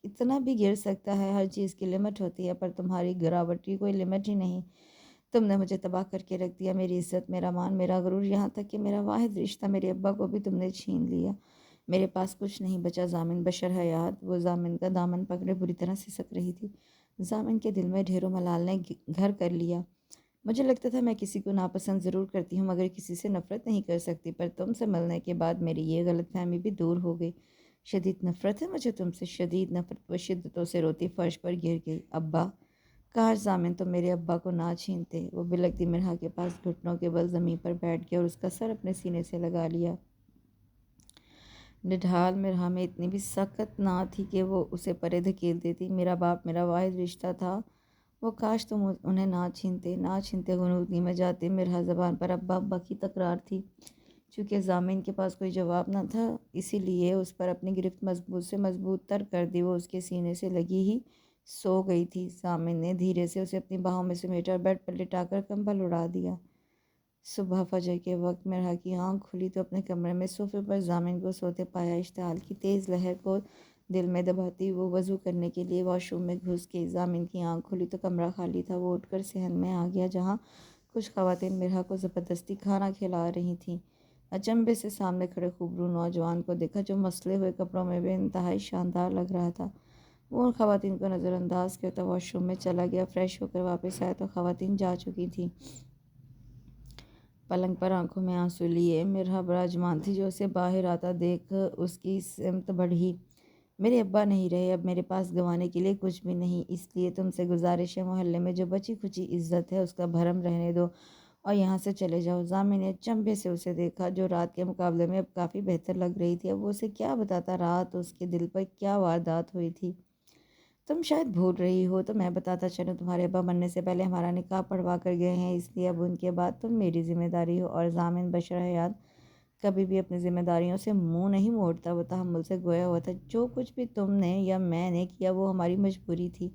اتنا بھی گر سکتا ہے؟ ہر چیز کی لمٹ ہوتی ہے، پر تمہاری گراوٹ کی کوئی لمٹ ہی نہیں۔ تم نے مجھے تباہ کر کے رکھ دیا، میری عزت، میرا مان، میرا غرور، یہاں تک کہ میرا واحد رشتہ میرے ابا کو بھی تم نے چھین لیا۔ میرے پاس کچھ نہیں بچا زامن، بشر حیات۔ وہ زامن کا دامن پکڑے بری طرح سسک رہی تھی۔ زامن کے دل میں ڈھیروں ملال نے گھر کر لیا۔ مجھے لگتا تھا میں کسی کو ناپسند ضرور کرتی ہوں مگر کسی سے نفرت نہیں کر سکتی، پر تم سے ملنے کے بعد میری یہ غلط فہمی بھی دور ہو گئی۔ شدید نفرت ہے مجھے تم سے، شدید نفرت و شدتوں سے روتی فرش پر گر گئی۔ ابا! کاش ضامن تم میرے ابا کو نہ چھینتے۔ وہ بلکتی مرحا کے پاس گھٹنوں کے بل زمین پر بیٹھ گیا اور اس کا سر اپنے سینے سے لگا لیا۔ نڈھال مرحا میں اتنی بھی سخت نہ تھی کہ وہ اسے پرے دھکیل دیتی۔ میرا باپ میرا واحد رشتہ تھا، وہ کاش تم انہیں نہ چھینتے غنودگی میں جاتے۔ مرحا زبان پر ابا ابا کی تکرار تھی۔ چونکہ ضامن کے پاس کوئی جواب نہ تھا، اسی لیے اس پر اپنی گرفت مضبوط سے مضبوط تر کر دی۔ وہ اس کے سینے سے لگی ہی سو گئی تھی۔ ضامن نے دھیرے سے اسے اپنی باہوں میں سمیٹا اور بیڈ پر لٹا کر کمبل اڑا دیا۔ صبح فجر کے وقت مرحا کی آنکھ کھلی تو اپنے کمرے میں صوفے پر ضامن کو سوتے پایا۔ اشتعال کی تیز لہر کو دل میں دباتی وہ وضو کرنے کے لیے واش روم میں گھس گئی۔ ضامن کی آنکھ کھلی تو کمرہ خالی تھا۔ وہ اٹھ کر صحن میں آ گیا جہاں کچھ خواتین مرحا کو زبردستی کھانا کھلا رہی تھیں۔ اچنبھے سے سامنے کھڑے خوبرو نوجوان کو دیکھا جو مسلے ہوئے کپڑوں میں بے انتہائی شاندار لگ رہا تھا۔ وہ ان خواتین کو نظر انداز کرتا واش روم میں چلا گیا۔ فریش ہو کر واپس آیا تو خواتین جا چکی تھیں۔ پلنگ پر آنکھوں میں آنسو لیے مرحا براجمان تھی جو اسے باہر آتا دیکھ اس کی سمت بڑھی۔ میرے ابا نہیں رہے، اب میرے پاس گنوانے کے لیے کچھ بھی نہیں، اس لیے تم سے گزارش ہے محلے میں جو بچی کھچی عزت ہے اس کا بھرم رہنے دو اور یہاں سے چلے جاؤ۔ ضامن نے چنبے سے اسے دیکھا جو رات کے مقابلے میں اب کافی بہتر لگ رہی تھی۔ اب وہ اسے کیا بتاتا، رات اس کے دل پر کیا واردات ہوئی تھی۔ تم شاید بھول رہی ہو تو میں بتاتا چلوں، تمہارے ابا مرنے سے پہلے ہمارا نکاح پڑھوا کر گئے ہیں، اس لیے اب ان کے بعد تم میری ذمہ داری ہو۔ اور ضامن بشر حیات کبھی بھی اپنی ذمہ داریوں سے منہ نہیں موڑتا۔ وہ تحمل سے گویا ہوا تھا۔ جو کچھ بھی تم نے یا میں نے کیا وہ ہماری مجبوری تھی۔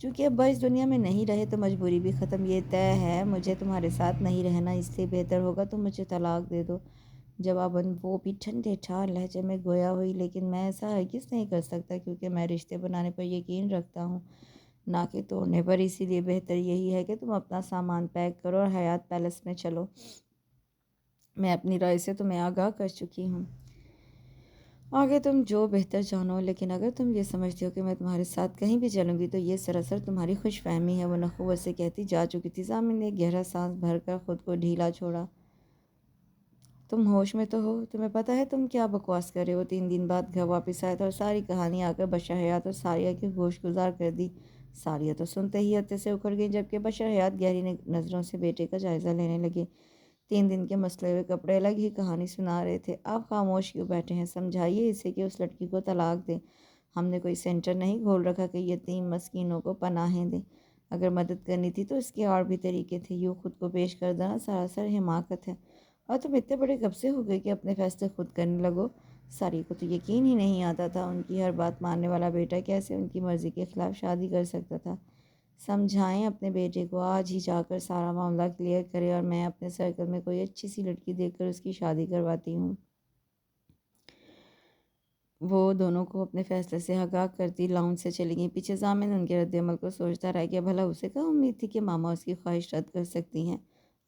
چونکہ ابا اس دنیا میں نہیں رہے تو مجبوری بھی ختم۔ یہ طے ہے مجھے تمہارے ساتھ نہیں رہنا، اس لیے بہتر ہوگا تم مجھے طلاق دے دو۔ جواباً وہ بھی ٹھنڈے ٹھار لہجے میں گویا ہوئی، لیکن میں ایسا ہرگز نہیں کر سکتا کیونکہ میں رشتے بنانے پر یقین رکھتا ہوں، نہ کہ توڑنے پر۔ اسی لیے بہتر یہی ہے کہ تم اپنا سامان پیک کرو اور حیات پیلس میں چلو۔ میں اپنی رائے سے تمہیں آگاہ کر چکی ہوں، آگے تم جو بہتر جانو، لیکن اگر تم یہ سمجھتی ہو کہ میں تمہارے ساتھ کہیں بھی چلوں گی تو یہ سراسر تمہاری خوش فہمی ہے، وہ نخوت سے کہتی جا چکی تھی۔ ضامن نے گہرا سانس بھر کر خود کو ڈھیلا چھوڑا۔ تم ہوش میں تو ہو؟ تمہیں پتہ ہے تم کیا بکواس کر رہے ہو؟ 3 دن بعد گھر واپس آیا تھا اور ساری کہانی آ کر بشر حیات اور ساریہ کی گوش گزار کر دی۔ ساریہ تو سنتے ہی ہتے سے اکھڑ گئی، جبکہ بشر حیات گہری نظروں سے بیٹے کا جائزہ لینے لگے۔ 3 دن کے مسلے ہوئے کپڑے الگ ہی کہانی سنا رہے تھے۔ آپ خاموش کیوں بیٹھے ہیں؟ سمجھائیے اسے کہ اس لڑکی کو طلاق دیں۔ ہم نے کوئی سینٹر نہیں کھول رکھا کہ یتیم مسکینوں کو پناہیں دیں۔ اگر مدد کرنی تھی تو اس کے اور بھی طریقے تھے۔ یوں خود کو پیش کر دینا سراسر حماقت ہے، اور تم اتنے بڑے کب سے ہو گئے کہ اپنے فیصلے خود کرنے لگو؟ ساری کو تو یقین ہی نہیں آتا تھا ان کی ہر بات ماننے والا بیٹا کیسے ان کی مرضی کے خلاف شادی کر سکتا تھا۔ سمجھائیں اپنے بیٹے کو، آج ہی جا کر سارا معاملہ کلیئر کرے اور میں اپنے سرکل میں کوئی اچھی سی لڑکی دیکھ کر اس کی شادی کرواتی ہوں۔ وہ دونوں کو اپنے فیصلے سے آگاہ کرتی لاؤنج سے چلی گئیں۔ پیچھے ضامن ان کے رد عمل کو سوچتا رہ گیا۔ بھلا اسے کیا امید تھی کہ ماما اس کی خواہش رد کر سکتی ہیں؟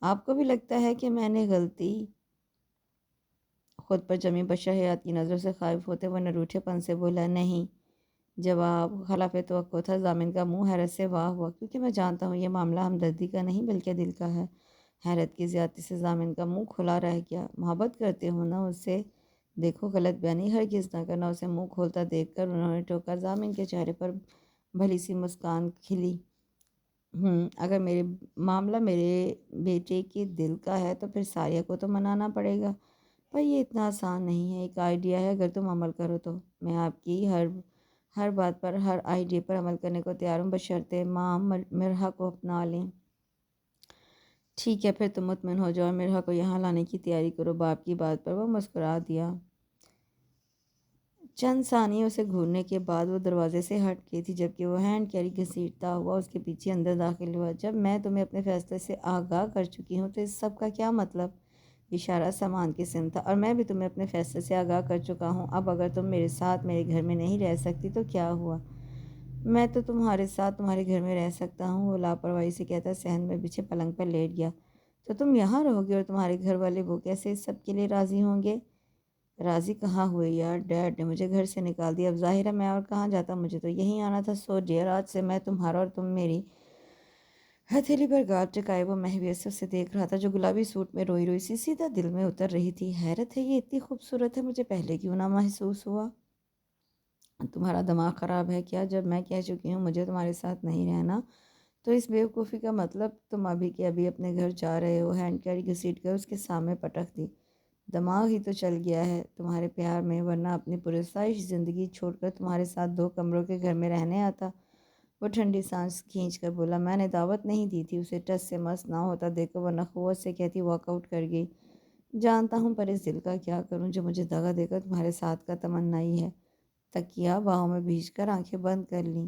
آپ کو بھی لگتا ہے کہ میں نے غلطی خود پر جمی؟ بشر حیات کی نظروں سے خائف ہوتے وہ نروٹھے پن سے بولا، نہیں۔ جواب خلاف توقع تھا۔ ضامن کا منہ حیرت سے واہ ہوا، کیونکہ میں جانتا ہوں یہ معاملہ ہمدردی کا نہیں بلکہ دل کا ہے۔ حیرت کی زیادتی سے ضامن کا منہ کھلا رہ گیا۔ محبت کرتے ہو نا اس سے؟ دیکھو غلط بیانی ہرگز نہ کرنا۔ اسے منہ کھولتا دیکھ کر انہوں نے ٹوکا۔ ضامن کے چہرے پر بھلی سی مسکان کھلی۔ اگر معاملہ میرے بیٹے کے دل کا ہے تو پھر ساریہ کو تو منانا پڑے گا، پر یہ اتنا آسان نہیں ہے۔ ایک آئیڈیا ہے، اگر تم عمل کرو تو میں آپ کی ہر بات پر، ہر آئیڈیا پر عمل کرنے کو تیار ہوں، بشرطے ماں مرحا کو اپنا لیں۔ ٹھیک ہے، پھر تم مطمئن ہو جاؤ اور مرحا کو یہاں لانے کی تیاری کرو۔ باپ کی بات پر وہ مسکرا دیا۔ چند ثانیے اسے گھورنے کے بعد وہ دروازے سے ہٹ گئی تھی، جبکہ وہ ہینڈ کیری گھسیٹتا ہوا اس کے پیچھے اندر داخل ہوا۔ جب میں تمہیں اپنے فیصلے سے آگاہ کر چکی ہوں تو اس سب کا کیا مطلب؟ اشارہ سامان کی سمت تھا۔ اور میں بھی تمہیں اپنے فیصلے سے آگاہ کر چکا ہوں۔ اب اگر تم میرے ساتھ میرے گھر میں نہیں رہ سکتی تو کیا ہوا؟ میں تو تمہارے ساتھ تمہارے گھر میں رہ سکتا ہوں، وہ لاپرواہی سے کہتا صحن میں بچھے پلنگ پر لیٹ گیا۔ تو تم یہاں رہو گے اور تمہارے گھر والے وہ کیسے اس سب کے لیے راضی ہوں گے؟ راضی کہاں ہوئے یار، ڈیڈ نے مجھے گھر سے نکال دیا، اب ظاہر ہے میں اور کہاں جاتا، مجھے تو یہیں آنا تھا۔ سو ڈیئر، آج سے میں تمہارا اور تم میری۔ ہتھیلی پر گال ٹکائے وہ محویت سے اسے دیکھ رہا تھا جو گلابی سوٹ میں روئی روئی سی سیدھا دل میں اتر رہی تھی۔ حیرت ہے، یہ اتنی خوبصورت ہے، مجھے پہلے کیوں نہ محسوس ہوا؟ تمہارا دماغ خراب ہے کیا؟ جب میں کہہ چکی ہوں مجھے تمہارے ساتھ نہیں رہنا تو اس بیوقوفی کا مطلب تم ابھی کے ابھی اپنے گھر جا رہے ہو۔ ہینڈ کیری گھسیٹ کر اس کے سامنے پٹک دی۔ دماغ ہی تو چل گیا ہے تمہارے پیار میں، ورنہ اپنی پرستش زندگی چھوڑ کر تمہارے ساتھ 2 کمروں کے گھر میں رہنے آتا۔ وہ ٹھنڈی سانس کھینچ کر بولا، میں نے دعوت نہیں دی تھی، اسے ٹس سے مس نہ ہوتا دیکھو ورنہ قوت سے کہتی واک آؤٹ کر گئی۔ جانتا ہوں، پر اس دل کا کیا کروں جو مجھے دغا دے کر تمہارے ساتھ کا تمنا ہی ہے۔ تکیہ باہوں میں بھیج کر آنکھیں بند کر لیں۔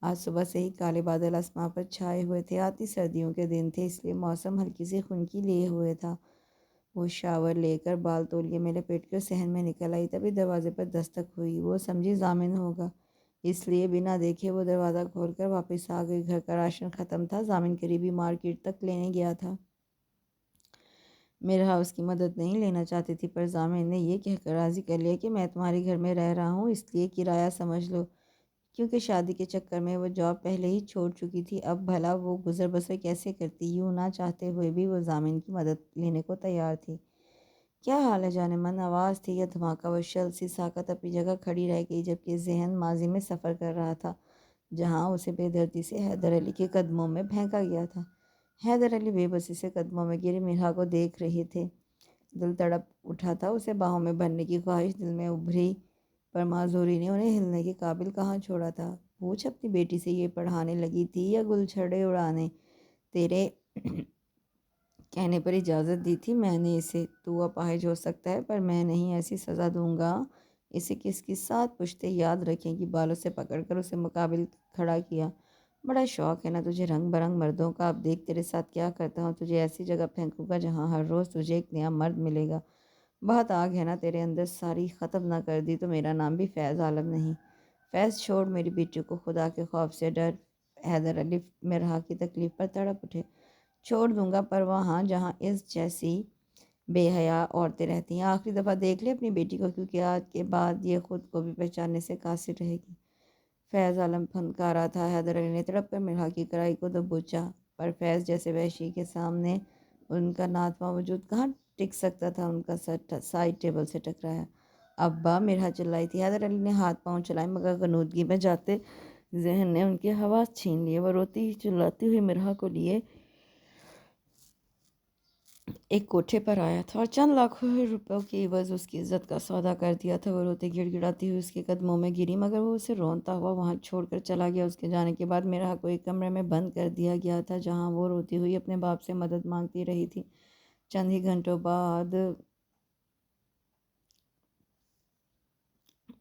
آج صبح سے ہی کالے بادل آسمان پر چھائے ہوئے تھے۔ آتی سردیوں کے دن تھے، اس لیے موسم ہلکی سی خنکی لیے ہوئے تھا۔ وہ شاور لے کر بال تولیے میں لپیٹ کر صحن میں نکل آئی، تبھی دروازے پر دستک ہوئی۔ وہ سمجھی ضامن ہوگا، اس لیے بنا دیکھے وہ دروازہ کھول کر واپس آ گئی۔ گھر کا راشن ختم تھا، ضامن قریبی مارکیٹ تک لینے گیا تھا۔ میرا اس کی مدد نہیں لینا چاہتی تھی، پر ضامن نے یہ کہہ کر راضی کر لیا کہ میں تمہارے گھر میں رہ رہا ہوں، اس لیے کرایہ سمجھ لو۔ کیونکہ شادی کے چکر میں وہ جاب پہلے ہی چھوڑ چکی تھی، اب بھلا وہ گزر بسر کیسے کرتی؟ یوں نہ چاہتے ہوئے بھی وہ ضامن کی مدد لینے کو تیار تھی۔ کیا حال ہے جانے من؟ آواز تھی یا دھماکہ؟ وہ شل سی ساکت اپنی جگہ کھڑی رہ گئی، جبکہ ذہن ماضی میں سفر کر رہا تھا جہاں اسے بے دردی سے حیدر علی کے قدموں میں پھینکا گیا تھا۔ حیدر علی بے بسی سے قدموں میں گری مرحا کو دیکھ رہے تھے۔ دل تڑپ اٹھا تھا، اسے باہوں میں بھرنے کی خواہش دل میں ابھری، پر معذوری نے انہیں ہلنے کے قابل کہاں چھوڑا تھا۔ پوچھ اپنی بیٹی سے یہ پڑھانے لگی تھی یا گل چھڑے اڑانے؟ تیرے کہنے پر اجازت دی تھی میں نے اسے۔ تو اپاہج ہو سکتا ہے پر میں نہیں ایسی سزا دوں گا۔ اسے کس کی ساتھ پشتے یاد رکھیں کہ بالوں سے پکڑ کر اسے مقابل کھڑا کیا۔ بڑا شوق ہے نا تجھے رنگ برنگ مردوں کا؟ اب دیکھ تیرے ساتھ کیا کرتا ہوں، تجھے ایسی جگہ پھینکوں گا جہاں ہر روز تجھے ایک نیا مرد ملے گا۔ بہت آگ ہے نا تیرے اندر، ساری ختم نہ کر دی تو میرا نام بھی فیض عالم نہیں۔ فیض چھوڑ میری بیٹی کو، خدا کے خوف سے ڈر۔ حیدر علی مرحا کی تکلیف پر تڑپ اٹھے۔ چھوڑ دوں گا، پر وہاں جہاں اس جیسی بے حیا عورتیں رہتی ہیں۔ آخری دفعہ دیکھ لے اپنی بیٹی کو، کیونکہ آج کے بعد یہ خود کو بھی پہچاننے سے قاصر رہے گی۔ فیض عالم پھنکارا تھا۔ حیدر علی نے تڑپ کر مرحا کی کرائی کو دبوچا، پر فیض جیسے وحشی کے سامنے ان کا ناتواں وجود کہاں ٹک سکتا تھا۔ ان کا سر سائڈ ٹیبل سے ٹکرایا۔ ابا! مرحا چلائی تھی۔ حیدر علی نے ہاتھ پاؤں چلائے، مگر غنودگی میں جاتے ذہن نے ان کے حواس چھین لیے۔ وہ روتی چلاتی ہوئی مرحا کو لیے ایک کوٹھے پر آیا تھا اور چند لاکھوں روپوں کی عوض اس کی عزت کا سودا کر دیا تھا۔ وہ روتے گڑ گڑاتی ہوئی اس کے قدموں میں گری، مگر وہ اسے رونتا ہوا وہاں چھوڑ کر چلا گیا۔ اس کے جانے کے بعد مرحا کو ایک کمرے میں بند کر دیا گیا تھا جہاں وہ روتی ہوئی اپنے باپ سے مدد مانگتی رہی تھی۔ چند ہی گھنٹوں بعد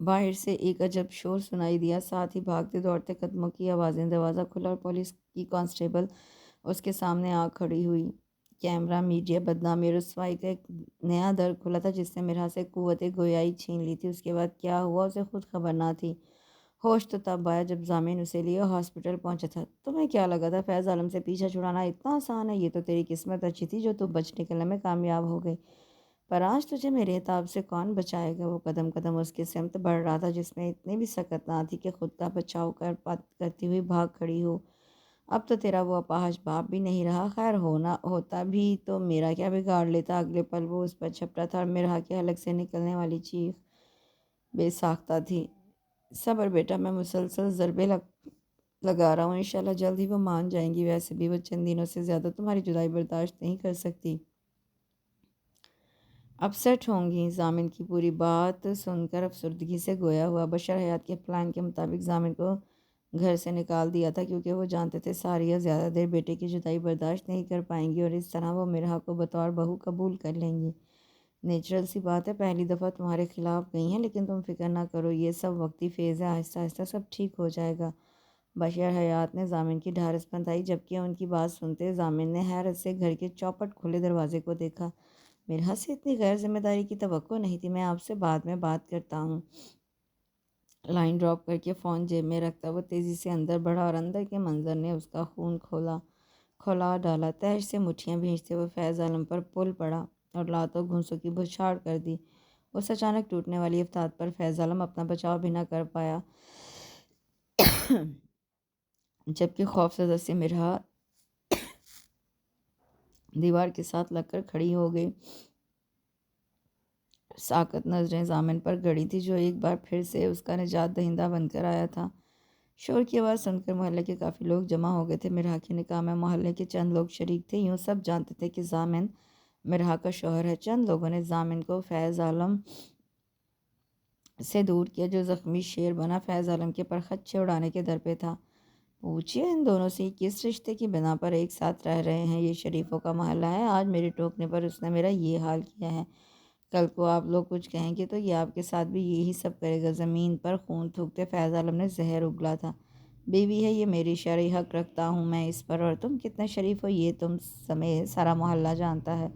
باہر سے ایک عجب شور سنائی دیا، ساتھ ہی بھاگتے دوڑتے قدموں کی آوازیں۔ دروازہ کھلا اور پولیس کی کانسٹیبل اس کے سامنے آ کھڑی ہوئی۔ کیمرہ، میڈیا، بدنامی اور رسوائی کا ایک نیا در کھلا تھا جس نے مرحا سے قوت گویائی چھین لی تھی۔ اس کے بعد کیا ہوا اسے خود خبر نہ تھی۔ ہوش تو تب آیا جب ضامن اسے لیے ہاسپٹل پہنچا تھا۔ تمہیں کیا لگا تھا فیض عالم سے پیچھا چھڑانا اتنا آسان ہے؟ یہ تو تیری قسمت اچھی تھی جو تو بچ نکلنے میں کامیاب ہو گئی، پر آج تجھے میرے عتاب سے کون بچائے گا؟ وہ قدم قدم اس کی سمت بڑھ رہا تھا جس میں اتنی بھی سکت نہ تھی کہ خود کا بچاؤ کرتی ہوئی بھاگ کھڑی ہو۔ اب تو تیرا وہ اپاہج باپ بھی نہیں رہا، خیر ہوتا بھی تو میرا کیا بگاڑ لیتا؟ اگلے پل وہ اس پر جھپٹا تھا اور مرحا کے حلق سے نکلنے والی چیخ بے ساختہ تھی۔ صبر بیٹا، میں مسلسل ضربے لگا رہا ہوں، انشاءاللہ جلد ہی وہ مان جائیں گی۔ ویسے بھی وہ چند دنوں سے زیادہ تمہاری جدائی برداشت نہیں کر سکتی، اپسیٹ ہوں گی۔ ضامن کی پوری بات سن کر افسردگی سے گویا ہوا۔ بشر حیات کے پلان کے مطابق ضامن کو گھر سے نکال دیا تھا، کیونکہ وہ جانتے تھے ساریہ زیادہ دیر بیٹے کی جدائی برداشت نہیں کر پائیں گی اور اس طرح وہ مرحا کو بطور بہو قبول کر لیں گی۔ نیچرل سی بات ہے، پہلی دفعہ تمہارے خلاف گئی ہیں، لیکن تم فکر نہ کرو، یہ سب وقتی فیز ہے، آہستہ آہستہ سب ٹھیک ہو جائے گا۔ بشر حیات نے ضامن کی ڈھارس بندھائی، جبکہ ان کی بات سنتے ضامن نے حیرت سے گھر کے چوپٹ کھلے دروازے کو دیکھا۔ مرحا سے اتنی غیر ذمہ داری کی توقع نہیں تھی۔ میں آپ سے بعد میں بات کرتا ہوں۔ لائن ڈراپ کر کے فون جیب میں رکھتا وہ تیزی سے اندر بڑھا اور اندر کے منظر نے اس کا خون کھولا ڈالا۔ تہش سے مٹھیاں بھینچتے ہوئے فیض عالم پر پل پڑا اور لاتوں گھونسوں کی بچھاڑ کر دی۔ اس اچانک ٹوٹنے والی افتاد پر فیض عالم اپنا بچاؤ بھی نہ کر پایا، جبکہ خوفزدہ سی مرحا دیوار کے ساتھ لگ کر کھڑی ہو گئی۔ ساکت نظریں ضامن پر گڑی تھی جو ایک بار پھر سے اس کا نجات دہندہ بن کر آیا تھا۔ شور کی آواز سن کر محلے کے کافی لوگ جمع ہو گئے تھے۔ مرحا کے نکاح میں محلے کے چند لوگ شریک تھے۔ یوں سب جانتے تھے کہ ضامن مرحا کا شوہر ہے۔ چند لوگوں نے ضامن کو فیض عالم سے دور کیا جو زخمی شیر بنا فیض عالم کے پر خدشے اڑانے کے در پہ تھا۔ پوچھئے ان دونوں سے کس رشتے کی بنا پر ایک ساتھ رہ رہے ہیں؟ یہ شریفوں کا محلہ ہے۔ آج میرے ٹوکنے پر اس نے میرا یہ حال کیا ہے، کل کو آپ لوگ کچھ کہیں گے تو یہ آپ کے ساتھ بھی یہی سب کرے گا۔ زمین پر خون تھوکتے فیض عالم نے زہر اگلا تھا۔ بیوی ہے یہ میری، شرعی حق رکھتا ہوں میں اس پر، اور تم کتنے شریف ہو یہ تم سمیت سارا محلہ جانتا ہے۔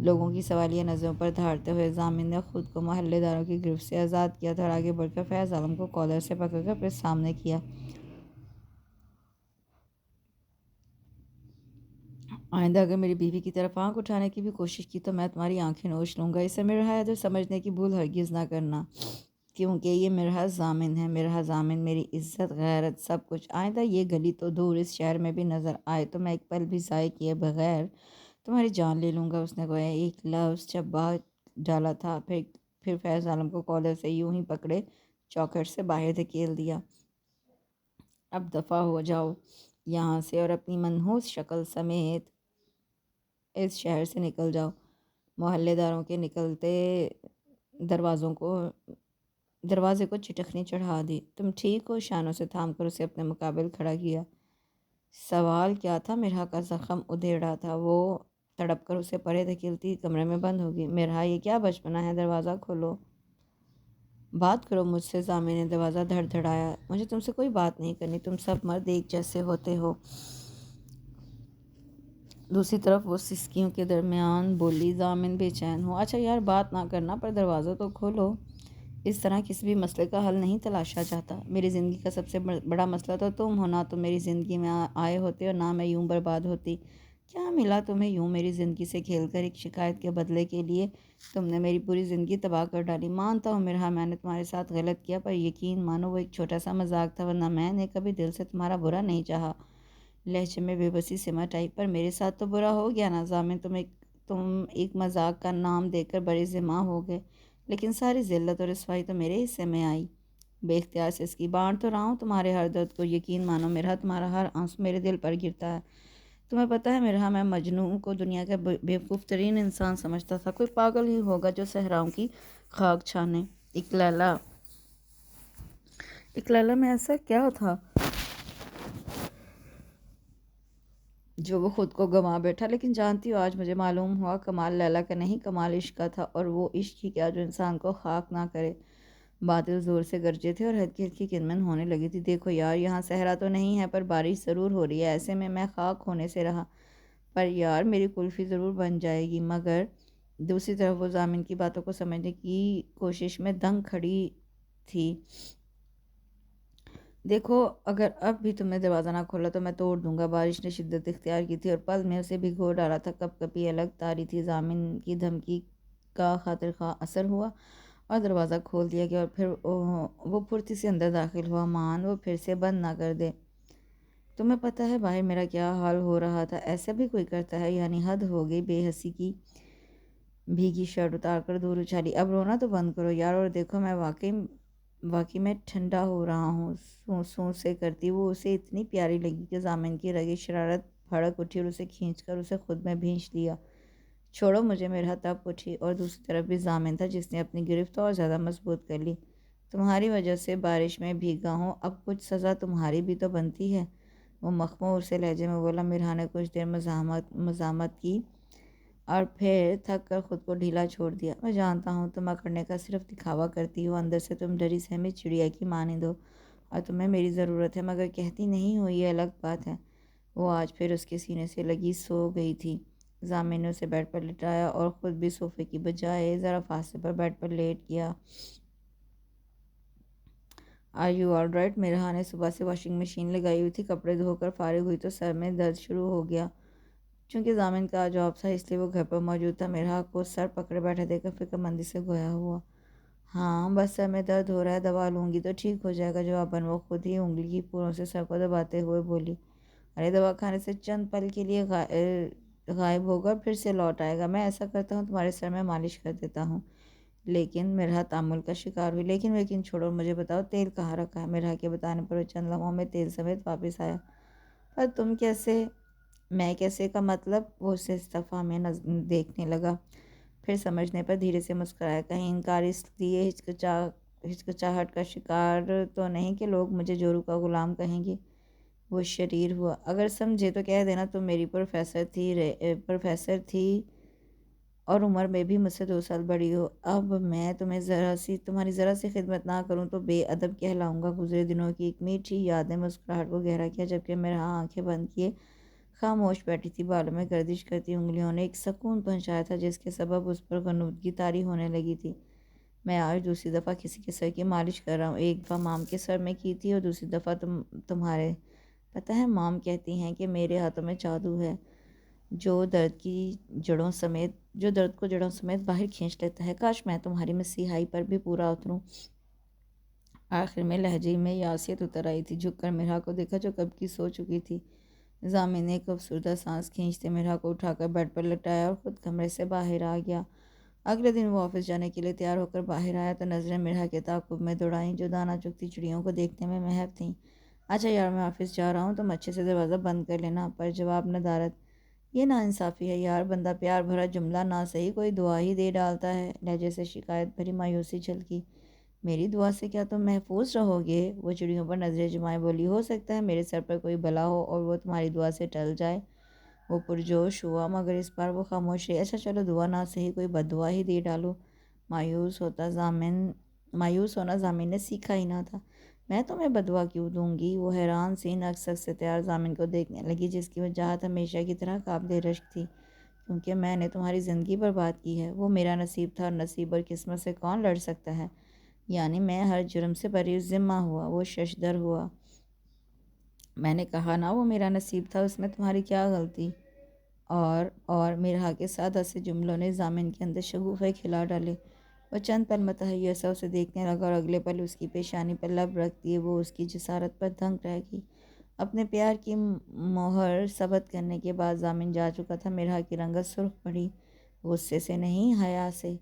لوگوں کی سوالیہ نظروں پر دھاڑتے ہوئے ضامن نے خود کو محلے داروں کی گرفت سے آزاد کیا تھا اور آگے بڑھ کر فیض عالم کو کالر سے پکڑ کر اپنے سامنے کیا۔ آئندہ اگر میری بیوی کی طرف آنکھ اٹھانے کی بھی کوشش کی تو میں تمہاری آنکھیں نوچ لوں گا۔ اسے مرحا ہے تو سمجھنے کی بھول ہرگز نہ کرنا، کیونکہ یہ مرحا ضامن ہے۔ مرحا ضامن میری عزت، غیرت، سب کچھ۔ آئندہ یہ گلی تو دور اس شہر میں بھی نظر آئے تو میں ایک پل بھی ضائع کیے بغیر تمہاری جان لے لوں گا۔ اس نے گویا ایک لفظ چبا ڈالا تھا، پھر فیض عالم کو کالر سے یوں ہی پکڑے چوکھٹ سے باہر دھکیل دیا۔ اب دفع ہو جاؤ یہاں سے اور اپنی منحوس شکل سمیت اس شہر سے نکل جاؤ۔ محلے داروں کے نکلتے دروازے کو چٹخنی چڑھا دی۔ تم ٹھیک ہو؟ شانوں سے تھام کر اسے اپنے مقابل کھڑا کیا۔ سوال کیا تھا؟ مرحا کا زخم ادھیڑا تھا، وہ تڑپ کر اسے پرے دھکیلتی کمرے میں بند ہو گئی۔ مرحا یہ کیا بچپنا ہے، دروازہ کھولو، بات کرو مجھ سے۔ ضامن نے دروازہ دھڑ دھڑایا۔ مجھے تم سے کوئی بات نہیں کرنی، تم سب مرد ایک جیسے ہوتے ہو۔ دوسری طرف وہ سسکیوں کے درمیان بولی۔ ضامن بے چین ہو۔ اچھا یار بات نہ کرنا پر دروازہ تو کھولو۔ اس طرح کسی بھی مسئلے کا حل نہیں تلاشا جاتا۔ میری زندگی کا سب سے بڑا مسئلہ تو تم ہو، نہ تم میری زندگی میں آئے ہوتے اور نہ میں یوں برباد ہوتی۔ کیا ملا تمہیں یوں میری زندگی سے کھیل کر؟ ایک شکایت کے بدلے کے لیے تم نے میری پوری زندگی تباہ کر ڈالی۔ مانتا ہوں مرحا میں نے تمہارے ساتھ غلط کیا، پر یقین مانو وہ ایک چھوٹا سا مذاق تھا، ورنہ میں نے کبھی دل سے تمہارا برا نہیں چاہا۔ لہجے میں بے بسی سمٹ آئی۔ پر میرے ساتھ تو برا ہو گیا نا ضامن، تم ایک مذاق کا نام دے کر بڑے ذمہ ہو گئے، لیکن ساری ذلت اور رسوائی تو میرے حصے میں آئی۔ بے اختیار سے اس کی بانٹ تو رہا ہوں تمہارے ہر درد کو۔ یقین مانو مرحا تمہارا ہر آنسو میرے دل پر گرتا ہے۔ تمہیں پتہ ہے مرحا، میں مجنوں کو دنیا کا بیوقوف ترین انسان سمجھتا تھا، کوئی پاگل ہی ہوگا جو صحراؤں کی خاک چھانے۔ اکلیلا میں ایسا کیا تھا جو وہ خود کو گنوا بیٹھا؟ لیکن جانتی ہو آج مجھے معلوم ہوا کمال لیلا کا نہیں، کمال عشق کا تھا، اور وہ عشق ہی کیا جو انسان کو خاک نہ کرے۔ بادل زور سے گرجے تھے اور ہلکی ہلکی کنمن ہونے لگی تھی۔ دیکھو یار یہاں صحرا تو نہیں ہے پر بارش ضرور ہو رہی ہے، ایسے میں خاک ہونے سے رہا پر یار میری کلفی ضرور بن جائے گی۔ مگر دوسری طرف وہ ضامن کی باتوں کو سمجھنے کی کوشش میں دنگ کھڑی تھی۔ دیکھو اگر اب بھی تم نے دروازہ نہ کھولا تو میں توڑ دوں گا۔ بارش نے شدت اختیار کی تھی اور پل میں اسے بھگو ڈالا تھا۔ کپ کپی الگ تاری تھی۔ ضامن کی دھمکی کا خاطر خواہ اثر ہوا اور دروازہ کھول دیا گیا، اور پھر وہ پھرتی سے اندر داخل ہوا۔ مان وہ پھر سے بند نہ کر دے۔ تمہیں پتہ ہے باہر میرا کیا حال ہو رہا تھا؟ ایسا بھی کوئی کرتا ہے؟ یعنی حد ہو گئی۔ بے حسی کی بھیگی شرٹ اتار کر دور اچھالی۔ اب رونا تو بند کرو یار، اور دیکھو میں واقعی میں ٹھنڈا ہو رہا ہوں۔ سوں سے کرتی وہ اسے اتنی پیاری لگی کہ ضامن کی رگیں شرارت بھڑک اٹھی اور اسے کھینچ کر اسے خود میں بھینچ لیا۔ چھوڑو مجھے، مرحا تب اٹھی، اور دوسری طرف بھی ضامن تھا جس نے اپنی گرفت اور زیادہ مضبوط کر لی۔ تمہاری وجہ سے بارش میں بھیگا ہوں، اب کچھ سزا تمہاری بھی تو بنتی ہے، وہ مخمور سے لہجے میں بولا۔ مرحا نے کچھ دیر مزاحمت کی اور پھر تھک کر خود کو ڈھیلا چھوڑ دیا۔ میں جانتا ہوں تم اکڑنے کا صرف دکھاوا کرتی ہو، اندر سے تم ڈری سہمی چڑیا کی مانند ہو اور تمہیں میری ضرورت ہے، مگر کہتی نہیں ہو، یہ الگ بات ہے۔ وہ آج پھر اس کے سینے سے لگی سو گئی تھی۔ ضامن نے اسے بیڈ پر لٹایا اور خود بھی صوفے کی بجائے ذرا فاصلے پر بیڈ پر لیٹ گیا۔ Are you all right? مرحا نے صبح سے واشنگ مشین لگائی ہوئی تھی، کپڑے دھو کر فارغ ہوئی تو سر میں درد شروع ہو گیا۔ چونکہ ضامن کا آج آف تھا اس لیے وہ گھر پر موجود تھا۔ مرحا کو سر پکڑے بیٹھا دیکھ کر فکر مندی سے گویا ہوا۔ ہاں بس سر میں درد ہو رہا ہے، دوا لوں گی تو ٹھیک ہو جائے گا۔ جواباً وہ خود ہی انگلی کی پوروں سے سر کو دباتے ہوئے بولی۔ ارے دوا کھانے سے چند پل کے لیے غائب ہوگا اور پھر سے لوٹ آئے گا۔ میں ایسا کرتا ہوں، تمہارے سر میں مالش کر دیتا ہوں۔ لیکن مرحا تعامل کا شکار ہوئی۔ لیکن چھوڑو، مجھے بتاؤ تیل کہاں رکھا ہے؟ مرحا کے بتانے پر وہ چند لمحوں میں تیل سمیت واپس آیا۔ پر تم کیسے؟ میں کیسے کا مطلب؟ وہ اسے استفہام میں دیکھنے لگا، پھر سمجھنے پر دھیرے سے مسکرایا۔ کہیں انکار اس لیے ہچکچاہٹ کا شکار تو نہیں کہ لوگ مجھے جورو کا غلام کہیں گے؟ وہ شریر ہوا۔ اگر سمجھے تو کہہ دینا تم میری پروفیسر تھی اور عمر میں بھی مجھ سے 2 سال بڑی ہو۔ اب میں تمہاری ذرا سی خدمت نہ کروں تو بے ادب کہلاؤں گا۔ گزرے دنوں کی ایک میٹھی یاد نے مسکراہٹ کو گہرا کیا، جبکہ مرحا آنکھیں بند کیے خاموش بیٹھی تھی۔ بالوں میں گردش کرتی انگلیوں نے ایک سکون پہنچایا تھا جس کے سبب اس پر غنودگی طاری ہونے لگی تھی۔ میں آج دوسری دفعہ کسی کے سر کی مالش کر رہا ہوں۔ ایک دفعہ مام کے سر میں کی تھی اور دوسری دفعہ تمہارے۔ پتہ ہے مام کہتی ہیں کہ میرے ہاتھوں میں جادو ہے جو درد کو جڑوں سمیت باہر کھینچ لیتا ہے۔ کاش میں تمہاری مسیحائی پر بھی پورا اتروں۔ آخر میں لہجے میں یاسیت اتر آئی تھی۔ جھک کر مرحا کو دیکھا جو کب کی سو چکی تھی۔ ضامن نے ایک افسردہ سانس کھینچتے مرحا کو اٹھا کر بیڈ پر لٹایا اور خود کمرے سے باہر آ گیا۔ اگلے دن وہ آفس جانے کے لیے تیار ہو کر باہر آیا تو نظریں مرحا کے تعاقب میں دوڑائیں جو دانہ چگتی چڑیوں کو دیکھنے میں محو تھیں۔ اچھا یار، میں آفس جا رہا ہوں، تم اچھے سے دروازہ بند کر لینا۔ پر جواب ندارت۔ یہ ناانصافی ہے یار، بندہ پیار بھرا جملہ نہ صحیح کوئی دعا ہی دے ڈالتا ہے۔ لہجے سے شکایت بھری مایوسی جھلکی۔ میری دعا سے کیا تم محفوظ رہو گے؟ وہ چڑیوں پر نظریں جمائے بولی۔ ہو سکتا ہے میرے سر پر کوئی بلا ہو اور وہ تمہاری دعا سے ٹل جائے۔ وہ پرجوش ہوا مگر اس بار وہ خاموش رہی۔ اچھا چلو، دعا نہ صحیح کوئی بد دعا ہی دے ڈالو۔ مایوس ہونا ضامن نے سیکھا ہی نہ تھا۔ میں تمہیں بد دعا کیوں دوں گی؟ وہ حیران سی نقص سے تیار ضامن کو دیکھنے لگی جس کی وجاہت ہمیشہ کی طرح قابل رشک تھی۔ کیونکہ میں نے تمہاری زندگی برباد کی ہے۔ وہ میرا نصیب تھا اور نصیب اور قسمت سے کون لڑ سکتا ہے؟ یعنی میں ہر جرم سے بری الذمہ ہوا۔ وہ ششدر ہوا۔ میں نے کہا نا وہ میرا نصیب تھا، اس میں تمہاری کیا غلطی؟ اور مرحا کے سادہ سے جملوں نے ضامن کے اندر شگوفے کھلا ڈالے۔ وہ چند پل متحیر سا اسے دیکھنے لگا اور اگلے پل اس کی پیشانی پر لب رکھ دیے وہ اس کی جسارت پر دنگ رہ گئی۔ اپنے پیار کی مہر ثبت کرنے کے بعد ضامن جا چکا تھا۔ مرحا کی رنگت سرخ پڑی، غصے سے نہیں حیا سے۔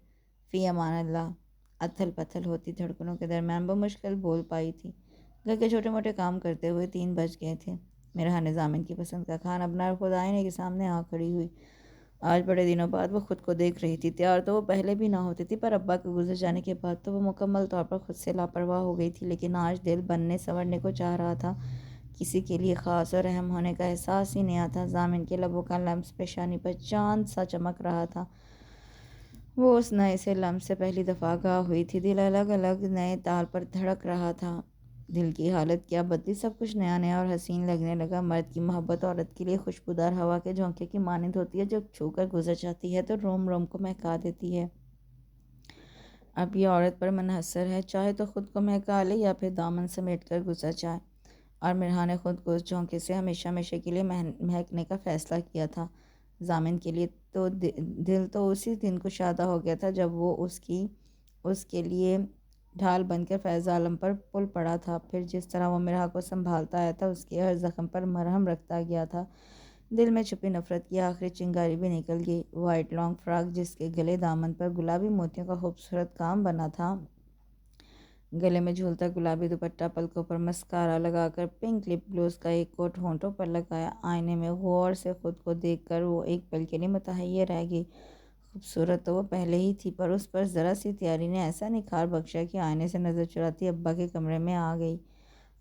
فی امان اللہ۔ اتھل پتھل ہوتی دھڑکنوں کے درمیان بمشکل بول پائی تھی۔ گھر کے چھوٹے موٹے کام کرتے ہوئے 3 بج گئے تھے۔ مرحا نے ضامن کی پسند کا کھانا بنایا اور خود آئینے کے سامنے آ کھڑی ہوئی۔ آج بڑے دنوں بعد وہ خود کو دیکھ رہی تھی۔ تیار تو وہ پہلے بھی نہ ہوتی تھی، پر ابا کے گزر جانے کے بعد تو وہ مکمل طور پر خود سے لاپرواہ ہو گئی تھی۔ لیکن آج دل بننے سنورنے کو چاہ رہا تھا۔ کسی کے لیے خاص اور اہم ہونے کا احساس ہی نیا تھا۔ ضامن کے لبوں کا لمس پیشانی پر چاند سا چمک رہا تھا۔ وہ اس نئے سے لمس سے پہلی دفعہ آگاہ ہوئی تھی۔ دل الگ الگ نئے تال پر دھڑک رہا تھا۔ دل کی حالت کیا بدلی، سب کچھ نیا نیا اور حسین لگنے لگا۔ مرد کی محبت عورت کے لیے خوشبودار ہوا کے جھونکے کی مانند ہوتی ہے جو چھو کر گزر جاتی ہے تو روم روم کو مہکا دیتی ہے۔ اب یہ عورت پر منحصر ہے، چاہے تو خود کو مہکا لے یا پھر دامن سمیٹ کر گزر جائے۔ اور مرحا نے خود کو اس جھونکے سے ہمیشہ ہمیشہ کے لیے مہکنے کا فیصلہ کیا تھا۔ ضامن کے لیے تو دل تو اسی دن کشادہ ہو گیا تھا جب وہ اس کے لیے ڈھال بن کر فیض عالم پر پل پڑا تھا۔ پھر جس طرح وہ مرحا کو سنبھالتا آیا تھا، اس کے ہر زخم پر مرہم رکھتا گیا تھا، دل میں چھپی نفرت کی آخری چنگاری بھی نکل گئی۔ وائٹ لانگ فراک جس کے گلے دامن پر گلابی موتیوں کا خوبصورت کام بنا تھا، گلے میں جھولتا گلابی دوپٹہ، پلکوں پر مسکارا لگا کر پنک لپ گلوز کا ایک کوٹ ہونٹوں پر لگایا۔ آئینے میں غور سے خود کو دیکھ کر وہ ایک پل کے لیے متحیر رہ گئی۔ خوبصورت تو وہ پہلے ہی تھی، پر اس پر ذرا سی تیاری نے ایسا نکھار بخشا کہ آئینے سے نظر چراتی ابا کے کمرے میں آ گئی۔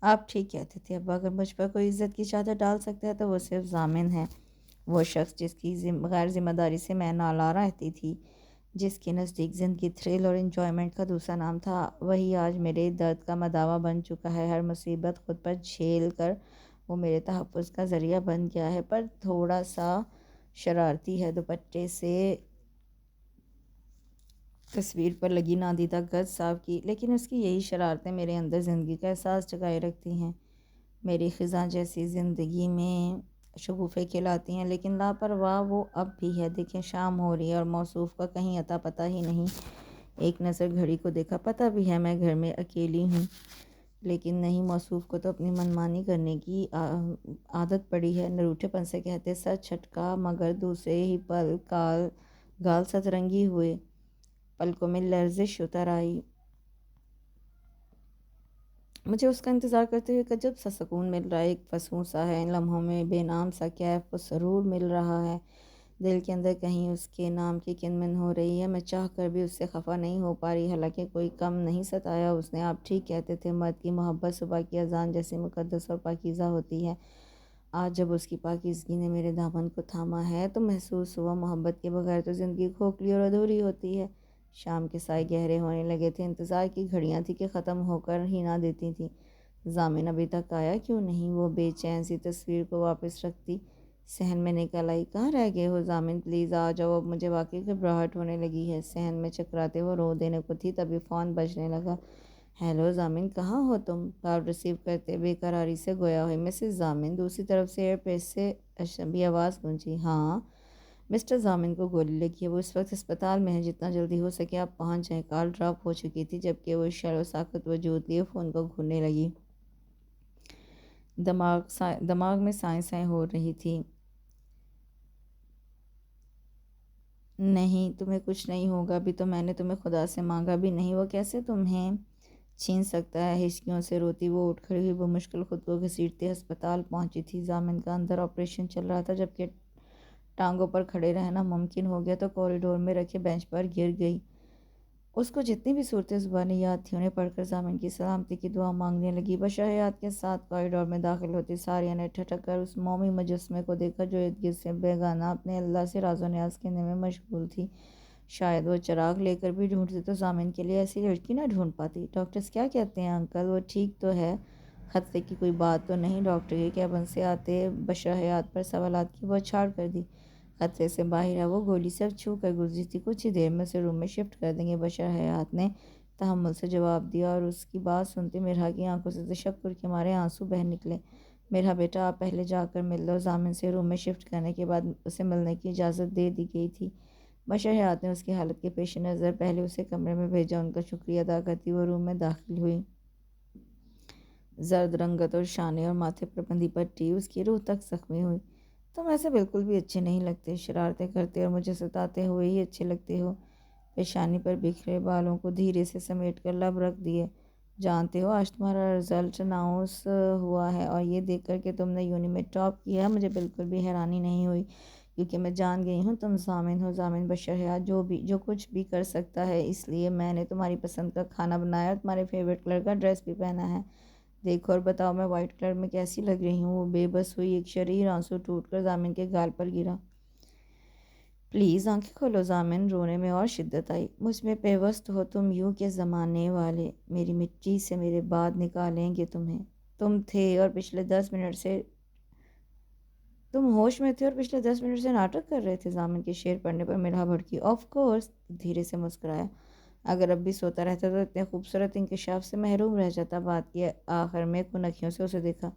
آپ ٹھیک کہتے تھے ابا، اگر مجھ پر کوئی عزت کی چادر ڈال سکتا ہے تو وہ صرف ضامن ہے۔ وہ شخص جس کی غیر ذمہ داری سے میں نالاں رہتی تھی، جس کے نزدیک زندگی تھرل اور انجوائمنٹ کا دوسرا نام تھا، وہی آج میرے درد کا مداوا بن چکا ہے۔ ہر مصیبت خود پر جھیل کر وہ میرے تحفظ کا ذریعہ بن گیا ہے۔ پر تھوڑا سا شرارتی ہے۔ دوپٹے سے تصویر پر لگی نادیدہ گز صاحب کی، لیکن اس کی یہی شرارتیں میرے اندر زندگی کا احساس جگائے رکھتی ہیں، میری خزاں جیسی زندگی میں شگوفے کھلاتی ہیں۔ لیکن لاپرواہ وہ اب بھی ہے۔ دیکھیں شام ہو رہی ہے اور موصوف کا کہیں اتا پتہ ہی نہیں۔ ایک نظر گھڑی کو دیکھا، پتہ بھی ہے میں گھر میں اکیلی ہوں، لیکن نہیں، موصوف کو تو اپنی منمانی کرنے کی عادت پڑی ہے۔ نروٹھے پن سے کہتے سر چھٹکا، مگر دوسرے ہی پل گال سترنگی ہوئے، پلکوں میں لرزش اتر آئی۔ مجھے اس کا انتظار کرتے ہوئے عجب سا سکون مل رہا ہے، ایک فسوں سا ہے، ان لمحوں میں بے نام سا کیف و سرور مل رہا ہے۔ دل کے اندر کہیں اس کے نام کی کنمن ہو رہی ہے۔ میں چاہ کر بھی اس سے خفا نہیں ہو پا رہی، حالانکہ کوئی کم نہیں ستایا اس نے۔ آپ ٹھیک کہتے تھے، مرد کی محبت صبح کی اذان جیسی مقدس اور پاکیزہ ہوتی ہے۔ آج جب اس کی پاکیزگی نے میرے دامن کو تھاما ہے تو محسوس ہوا محبت کے بغیر تو زندگی کھوکھلی اور ادھوری ہوتی ہے۔ شام کے سائے گہرے ہونے لگے تھے، انتظار کی گھڑیاں تھی کہ ختم ہو کر ہی نہ دیتی تھیں۔ ضامن ابھی تک آیا کیوں نہیں؟ وہ بے چین سی تصویر کو واپس رکھتی صحن میں نکل آئی۔ کہاں رہ گئے ہو ضامن؟ پلیز آ جاؤ، اب مجھے واقعی گھبراہٹ ہونے لگی ہے۔ صحن میں چکراتے وہ رو دینے کو تھی، تبھی فون بجنے لگا۔ ہیلو ضامن، کہاں ہو تم؟ کال ریسیو کرتے بے قراری سے گویا ہوئی مسز ضامن۔ دوسری طرف سے ایئر پیس سے اجنبی آواز گونجی۔ ہاں مسٹر ضامن کو گولی لگی ہے، وہ اس وقت ہسپتال میں ہے، جتنا جلدی ہو سکے آپ پہنچ جائیں۔ کال ڈراپ ہو چکی تھی جبکہ وہ شل و ساکت وجود لیے فون کو گھورنے لگی۔ دماغ میں سائیں سائیں ہو رہی تھی۔ نہیں تمہیں کچھ نہیں ہوگا، ابھی تو میں نے تمہیں خدا سے مانگا بھی نہیں۔ وہ کیسے تمہیں چھین سکتا ہے؟ ہچکیوں سے روتی وہ اٹھ کھڑی ہوئی، بمشکل خود کو گھسیٹتی ہسپتال پہنچی تھی۔ ضامن کا اندر آپریشن چل رہا تھا، جبکہ ٹانگوں پر کھڑے رہنا ممکن ہو گیا تو کوریڈور میں رکھے بینچ پر گر گئی۔ اس کو جتنی بھی صورتیں زبانی یاد تھیں انہیں پڑھ کر ضامن کی سلامتی کی دعا مانگنے لگی۔ بشر حیات کے ساتھ کوریڈور میں داخل ہوتی ساریہ نے ٹھٹک کر اس مومی مجسمے کو دیکھا جو ارد گرد سے بیگانہ اپنے اللہ سے راز و نیاز کرنے میں مشغول تھی۔ شاید وہ چراغ لے کر بھی ڈھونڈتی تو ضامن کے لیے ایسی لڑکی نہ ڈھونڈ پاتی۔ ڈاکٹرز کیا کہتے ہیں انکل؟ وہ ٹھیک تو ہے، خطرے کی کوئی بات تو نہیں؟ ڈاکٹر کے کیبن سے آتے بشر حیات پر سوالات کی بوچھاڑ کر دی۔ خطرے سے باہر ہے، وہ گولی صرف چھو کر گزری تھی، کچھ ہی دیر میں اسے روم میں شفٹ کر دیں گے۔ بشر حیات نے تحمل سے جواب دیا، اور اس کی بات سنتے مرحا کی آنکھوں سے تشکر کے مارے آنسو بہہ نکلے۔ مرحا بیٹا، آپ پہلے جا کر مل لو۔ ضامن سے روم میں شفٹ کرنے کے بعد اسے ملنے کی اجازت دے دی گئی تھی۔ بشر حیات نے اس کی حالت کے پیش نظر پہلے اسے کمرے میں بھیجا۔ ان کا شکریہ ادا کرتی وہ روم میں داخل ہوئی۔ زرد رنگت اور شانے اور ماتھے پر بندھی پٹی اس کی روح تک زخمی ہوئی۔ تم ایسے بالکل بھی اچھے نہیں لگتے، شرارتیں کرتے اور مجھے ستاتے ہوئے ہی اچھے لگتے ہو۔ پیشانی پر بکھرے بالوں کو دھیرے سے سمیٹ کر لب رکھ دیے۔ جانتے ہو آج تمہارا رزلٹ اناؤنس ہوا ہے، اور یہ دیکھ کر کہ تم نے یونی میں ٹاپ کیا مجھے بالکل بھی حیرانی نہیں ہوئی، کیونکہ میں جان گئی ہوں تم ضامن ہو۔ ضامن بشر حیات جو کچھ بھی کر سکتا ہے، اس لیے میں نے تمہاری پسند کا کھانا بنایا اور تمہارے فیورٹ کلر کا ڈریس بھی پہنا ہے۔ دیکھو اور بتاؤ میں وائٹ کلر میں کیسی لگ رہی ہوں؟ وہ بے بس ہوئی، ایک شریر آنسو ٹوٹ کر ضامن کے گال پر گرا۔ پلیز آنکھیں کھولو ضامن۔ رونے میں اور شدت آئی۔ مجھ میں پیوست ہو تم یوں کہ زمانے والے میری مٹی سے میرے بعد نکالیں گے تمہیں۔ تم تھے اور پچھلے 10 منٹ سے تم ہوش میں تھے اور پچھلے 10 منٹ سے ناٹک کر رہے تھے۔ ضامن کے شعر پڑھنے پر مرحا بھڑکی۔ آف کورس، دھیرے سے مسکرایا۔ اگر اب بھی سوتا رہتا تو اتنے خوبصورت انکشاف سے محروم رہ جاتا۔ بات کے آخر میں کن اکھیوں سے اسے دیکھا۔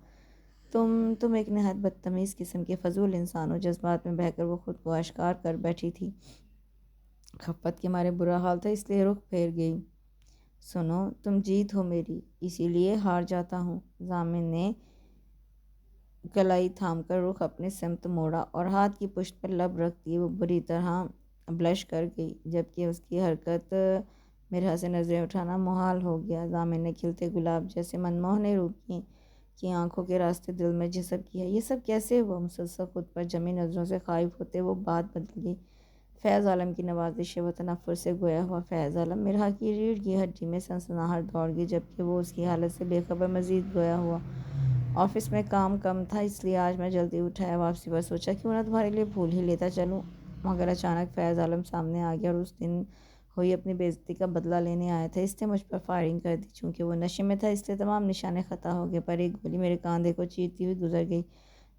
تم ایک نہایت بدتمیز قسم کے فضول انسان ہو۔ جذبات میں بہہ کر وہ خود کو اشکار کر بیٹھی تھی۔ خفت کے مارے برا حال تھا، اس لیے رخ پھیر گئی۔ سنو، تم جیت ہو میری، اسی لیے ہار جاتا ہوں۔ ضامن نے کلائی تھام کر رخ اپنے سمت موڑا اور ہاتھ کی پشت پر لب رکھ دیے۔ وہ بری طرح بلش کر گئی، جبکہ اس کی حرکت مرحا سے نظریں اٹھانا محال ہو گیا۔ ضامن نے کھلتے گلاب جیسے منموہنے روپ کی آنکھوں کے راستے دل میں جذب کیا۔ یہ سب کیسے ہوا؟ مسلسل خود پر جمی نظروں سے خائف ہوتے وہ بات بدل گئی۔ فیض عالم کی نوازش و تنفر سے گویا ہوا فیض عالم۔ مرحا کی ریڑھ کی ہڈی میں سنسناہٹ دوڑ گئی، جبکہ وہ اس کی حالت سے بے خبر مزید گویا ہوا۔ آفس میں کام کم تھا، اس لیے آج میں جلدی اٹھا ہے۔ واپسی پر سوچا کیوں نہ تمہارے لیے پھول ہی لیتا چلوں، مگر اچانک فیض عالم سامنے آ گیا اور اس دن ہوئی اپنی بے عزتی کا بدلہ لینے آیا تھا۔ اس نے مجھ پر فائرنگ کر دی۔ چونکہ وہ نشے میں تھا اس لیے تمام نشانے خطا ہو گئے، پر ایک گولی میرے کاندھے کو چیرتی ہوئی گزر گئی۔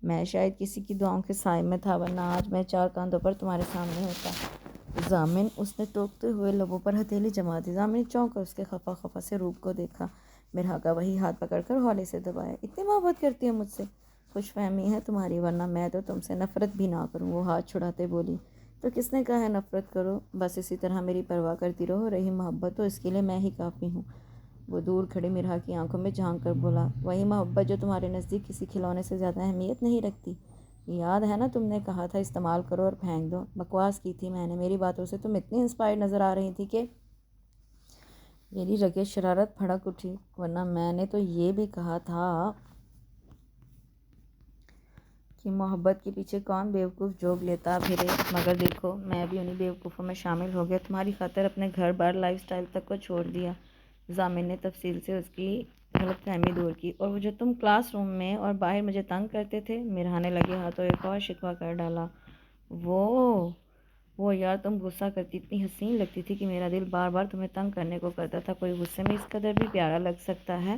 میں شاید کسی کی دعاؤں کے سائے میں تھا، ورنہ آج میں 4 کاندھوں پر تمہارے سامنے ہوتا۔ ضامن، اس نے ٹوکتے ہوئے لبوں پر ہتھیلی جما دی۔ ضامن نے چونک کر اس کے خفا خفا سے روپ کو دیکھا۔ مرحا کا وہی ہاتھ پکڑ کر ہولے سے دبایا۔ اتنی محبت کرتی ہے مجھ سے؟ خوش فہمی ہے تمہاری، ورنہ میں تو تم سے نفرت بھی نہ کروں۔ وہ ہاتھ چھڑاتے بولی۔ تو کس نے کہا ہے نفرت کرو؟ بس اسی طرح میری پرواہ کرتی رہو، رہی محبت تو اس کے لیے میں ہی کافی ہوں۔ وہ دور کھڑی مرحا کی آنکھوں میں جھانک کر بولا، وہی محبت جو تمہارے نزدیک کسی کھلونے سے زیادہ اہمیت نہیں رکھتی۔ یاد ہے نا تم نے کہا تھا استعمال کرو اور پھینک دو؟ بکواس کی تھی میں نے۔ میری باتوں سے تم اتنی انسپائر نظر آ رہی تھی کہ میری رگیں شرارت بھڑک اٹھی، ورنہ میں نے تو یہ بھی کہا تھا کہ محبت کے پیچھے کون بیوقوف جوگ لیتا پھرے، مگر دیکھو میں بھی انہی بیوقوفوں میں شامل ہو گیا، تمہاری خاطر اپنے گھر بار لائف سٹائل تک کو چھوڑ دیا۔ ضامن نے تفصیل سے اس کی غلط فہمی دور کی۔ اور وہ جو تم کلاس روم میں اور باہر مجھے تنگ کرتے تھے؟ مرحا نے لگے ہاتھوں ایک اور شکوہ کر ڈالا۔ وہ یار تم غصہ کرتی اتنی حسین لگتی تھی کہ میرا دل بار بار تمہیں تنگ کرنے کو کرتا تھا۔ کوئی غصے میں اس قدر بھی پیارا لگ سکتا ہے؟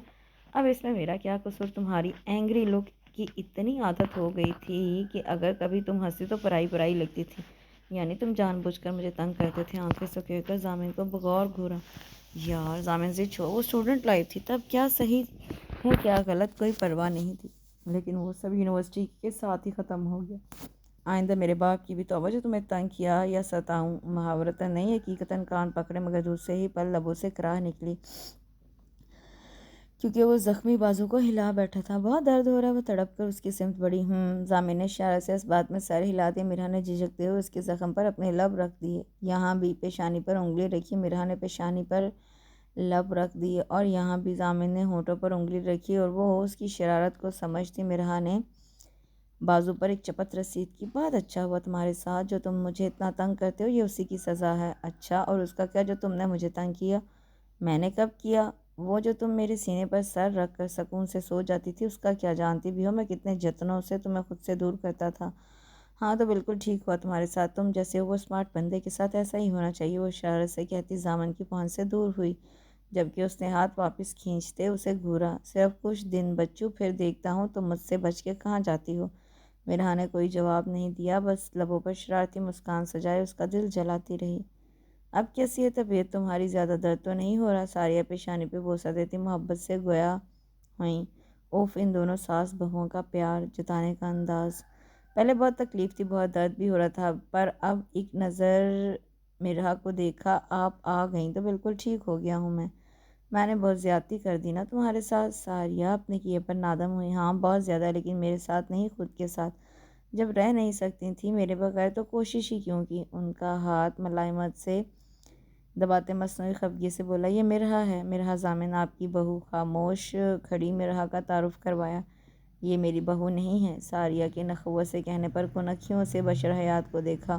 اب اس میں میرا کیا قصور؟ تمہاری اینگری لک کی اتنی عادت ہو گئی تھی کہ اگر کبھی تم ہنسی تو پرائی لگتی تھی۔ یعنی تم جان بوجھ کر مجھے تنگ کرتے تھے؟ آنکھیں سکیڑ کر ضامن کو بغور گھورا۔ یار ضامن سے وہ اسٹوڈنٹ لائف تھی، تب کیا صحیح ہے کیا غلط کوئی پرواہ نہیں تھی، لیکن وہ سب یونیورسٹی کے ساتھ ہی ختم ہو گیا۔ آئندہ میرے باپ کی بھی توبہ جو تمہیں تنگ کیا یا ستاؤں۔ محاورتاً نہیں حقیقتاً کان پکڑے، مگر دوسرے ہی پل لبوں سے کراہ نکلی، کیونکہ وہ زخمی بازو کو ہلا بیٹھا تھا۔ بہت درد ہو رہا ہے؟ وہ تڑپ کر اس کی سمت بڑھی۔ ضامن نے اشارے سے اس بات میں سر ہلا دیا۔ مرحا نے جھجکتے ہوئے اس کے زخم پر اپنے لب رکھ دیے۔ یہاں بھی پیشانی پر انگلی رکھی۔ مرحا نے پیشانی پر لب رکھ دیے اور یہاں بھی ضامن نے ہونٹوں پر انگلی رکھی، اور وہ اس کی شرارت کو سمجھتی مرحا نے بازو پر ایک چپت رسید کی۔ بہت اچھا ہوا تمہارے ساتھ، جو تم مجھے اتنا تنگ کرتے ہو یہ اسی کی سزا ہے۔ اچھا، اور اس کا کیا جو تم نے مجھے تنگ کیا؟ میں نے کب کیا؟ وہ جو تم میرے سینے پر سر رکھ کر سکون سے سو جاتی تھی، اس کا کیا؟ جانتی بھی ہو میں کتنے جتنوں سے تمہیں خود سے دور کرتا تھا۔ ہاں تو بالکل ٹھیک ہوا تمہارے ساتھ، تم جیسے وہ اسمارٹ بندے کے ساتھ ایسا ہی ہونا چاہیے۔ وہ شرارت سے کہتی ضامن کی پہنچ سے دور ہوئی، جبکہ اس نے ہاتھ واپس کھینچتے اسے گھورا۔ صرف کچھ دن بچوں، پھر دیکھتا ہوں تم مجھ سے بچ کے کہاں جاتی ہو۔ مرحا نے کوئی جواب نہیں دیا، بس لبوں پر شرارتی مسکان سجائے اس کا دل جلاتی رہی۔ اب کیسی ہے طبیعت تمہاری؟ زیادہ درد تو نہیں ہو رہا؟ ساریہ پیشانی پہ بوسہ دیتی محبت سے گویا ہوئیں۔ اوف، ان دونوں ساس بہوؤں کا پیار جتانے کا انداز! پہلے بہت تکلیف تھی، بہت درد بھی ہو رہا تھا، پر اب ایک نظر مرحا کو دیکھا، آپ آ گئیں تو بالکل ٹھیک ہو گیا ہوں میں نے بہت زیادتی کر دی نا تمہارے ساتھ؟ ساریہ اپنے کیے پر نادم ہوئی۔ ہاں بہت زیادہ، لیکن میرے ساتھ نہیں، خود کے ساتھ۔ جب رہ نہیں سکتی تھی میرے بغیر تو کوشش ہی کیوں کی؟ ان کا ہاتھ ملائمت سے دباتے مصنوعی خفگی سے بولا، یہ مرحا ہے۔ مرحا ضامن آپ کی بہو؟ خاموش کھڑی مرحا کا تعارف کروایا۔ یہ میری بہو نہیں ہے، ساریہ کے نخوت سے کہنے پر کنکھیوں سے بشر حیات کو دیکھا،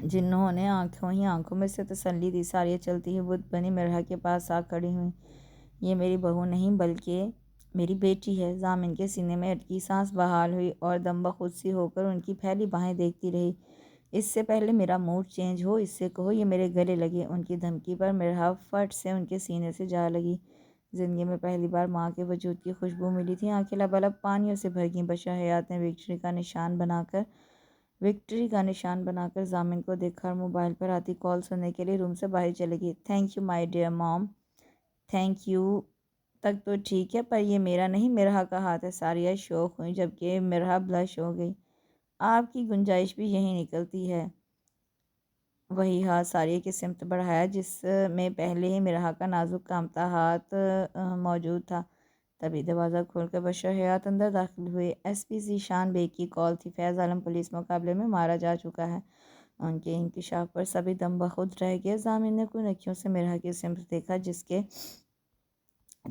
جنہوں نے آنکھوں میں سے تسلی دی۔ ساریہ چلتی ہوئی بت بنی مرحا کے پاس آ کھڑی ہوئی۔ یہ میری بہو نہیں بلکہ میری بیٹی ہے۔ ضامن کے سینے میں اٹکی سانس بحال ہوئی اور دم بخود سی ہو کر ان کی پھیلی باہیں دیکھتی رہی۔ اس سے پہلے میرا موڈ چینج ہو اس سے کہو یہ میرے گلے لگے۔ ان کی دھمکی پر مرحا فٹ سے ان کے سینے سے جا لگی۔ زندگی میں پہلی بار ماں کے وجود کی خوشبو ملی تھی۔ آنکھیں لبالب پانیوں سے بھر گئیں۔ بشر حیات نے وکٹری کا نشان بنا کر ضامن کو دیکھا اور موبائل پر آتی کال سننے کے لیے روم سے باہر چلی گئی۔ تھینک یو مائی ڈیئر مام۔ تھینک یو تک تو ٹھیک ہے، پر یہ میرا نہیں، مرحا کا ہاتھ ہے۔ ساریہ شوق ہوئی، جبکہ مرحا بلش ہو گئی۔ آپ کی گنجائش بھی یہی نکلتی ہے۔ وہی ہاتھ ساریہ کی سمت بڑھایا جس میں پہلے ہی مرحا کا نازک کانپتا ہاتھ موجود تھا۔ تبھی دروازہ کھول کر بشر حیات اندر داخل ہوئے۔ ایس پی ذیشان بیگ کی کال تھی۔ فیض عالم پولیس مقابلے میں مارا جا چکا ہے۔ ان کے انکشاف پر سبھی دم بخود رہ گئے۔ ضامن نے کنکھیوں سے مرحا کی سمت دیکھا، جس کے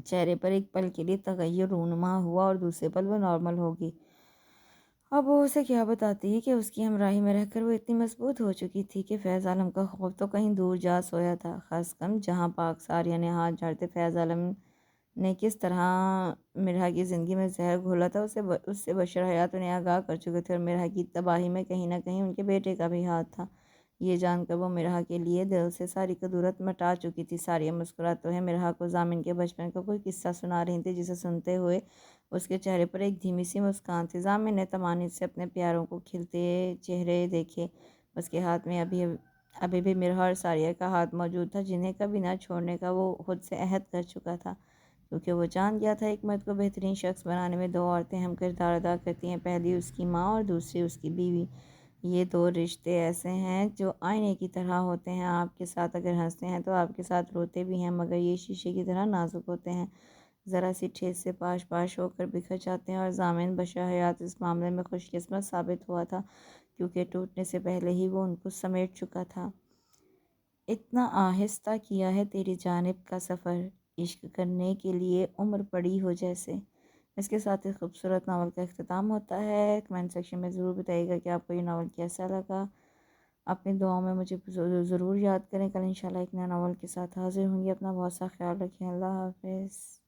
چہرے پر ایک پل کے لیے تغیر رونما ہوا اور دوسرے پل وہ نارمل ہو گئی۔ اب وہ اسے کیا بتاتی کہ اس کی ہمراہی میں رہ کر وہ اتنی مضبوط ہو چکی تھی کہ فیض عالم کا خوف تو کہیں دور جا سویا تھا۔ خس کم جہاں پاک۔ ساریہ نے ہاتھ جھاڑتے فیض عالم نے کس طرح مرحا کی زندگی میں زہر گھولا تھا اس سے بشر حیات انہیں آگاہ کر چکے تھے، اور مرحا کی تباہی میں کہیں نہ کہیں ان کے بیٹے کا بھی ہاتھ تھا۔ یہ جان کر وہ مرحا کے لیے دل سے ساری کدورت مٹا چکی تھی۔ ساریہ مسکراتے ہوئے مرحا کو ضامن کے بچپن کا کوئی قصہ سنا رہی تھی، جسے سنتے ہوئے اس کے چہرے پر ایک دھیمی سی مسکان تھی۔ ضامن نے طمانینت سے اپنے پیاروں کو کھلتے چہرے دیکھے۔ اس کے ہاتھ میں ابھی بھی مرحا اور ساریہ کا ہاتھ موجود تھا، جنہیں کبھی نہ چھوڑنے کا وہ خود سے عہد کر چکا تھا، کیونکہ وہ جان گیا تھا ایک مرد کو بہترین شخص بنانے میں دو عورتیں اہم کردار ادا کرتی ہیں، پہلی اس کی ماں اور دوسری اس کی بیوی۔ یہ دو رشتے ایسے ہیں جو آئینے کی طرح ہوتے ہیں، آپ کے ساتھ اگر ہنستے ہیں تو آپ کے ساتھ روتے بھی ہیں، مگر یہ شیشے کی طرح نازک ہوتے ہیں، ذرا سی ٹھیس سے پاش پاش ہو کر بکھر جاتے ہیں۔ اور ضامن بشا حیات اس معاملے میں خوش قسمت ثابت ہوا تھا، کیونکہ ٹوٹنے سے پہلے ہی وہ ان کو سمیٹ چکا تھا۔ اتنا آہستہ کیا ہے تیری جانب کا سفر، عشق کرنے کے لیے عمر پڑی ہو جیسے۔ اس کے ساتھ اس خوبصورت ناول کا اختتام ہوتا ہے۔ کمنٹ سیکشن میں ضرور بتائیے گا کہ آپ کو یہ ناول کیسا لگا۔ اپنی دعاؤں میں مجھے ضرور یاد کریں۔ کل انشاءاللہ ایک نیا ناول کے ساتھ حاضر ہوں گی۔ اپنا بہت سا خیال رکھیں۔ اللہ حافظ۔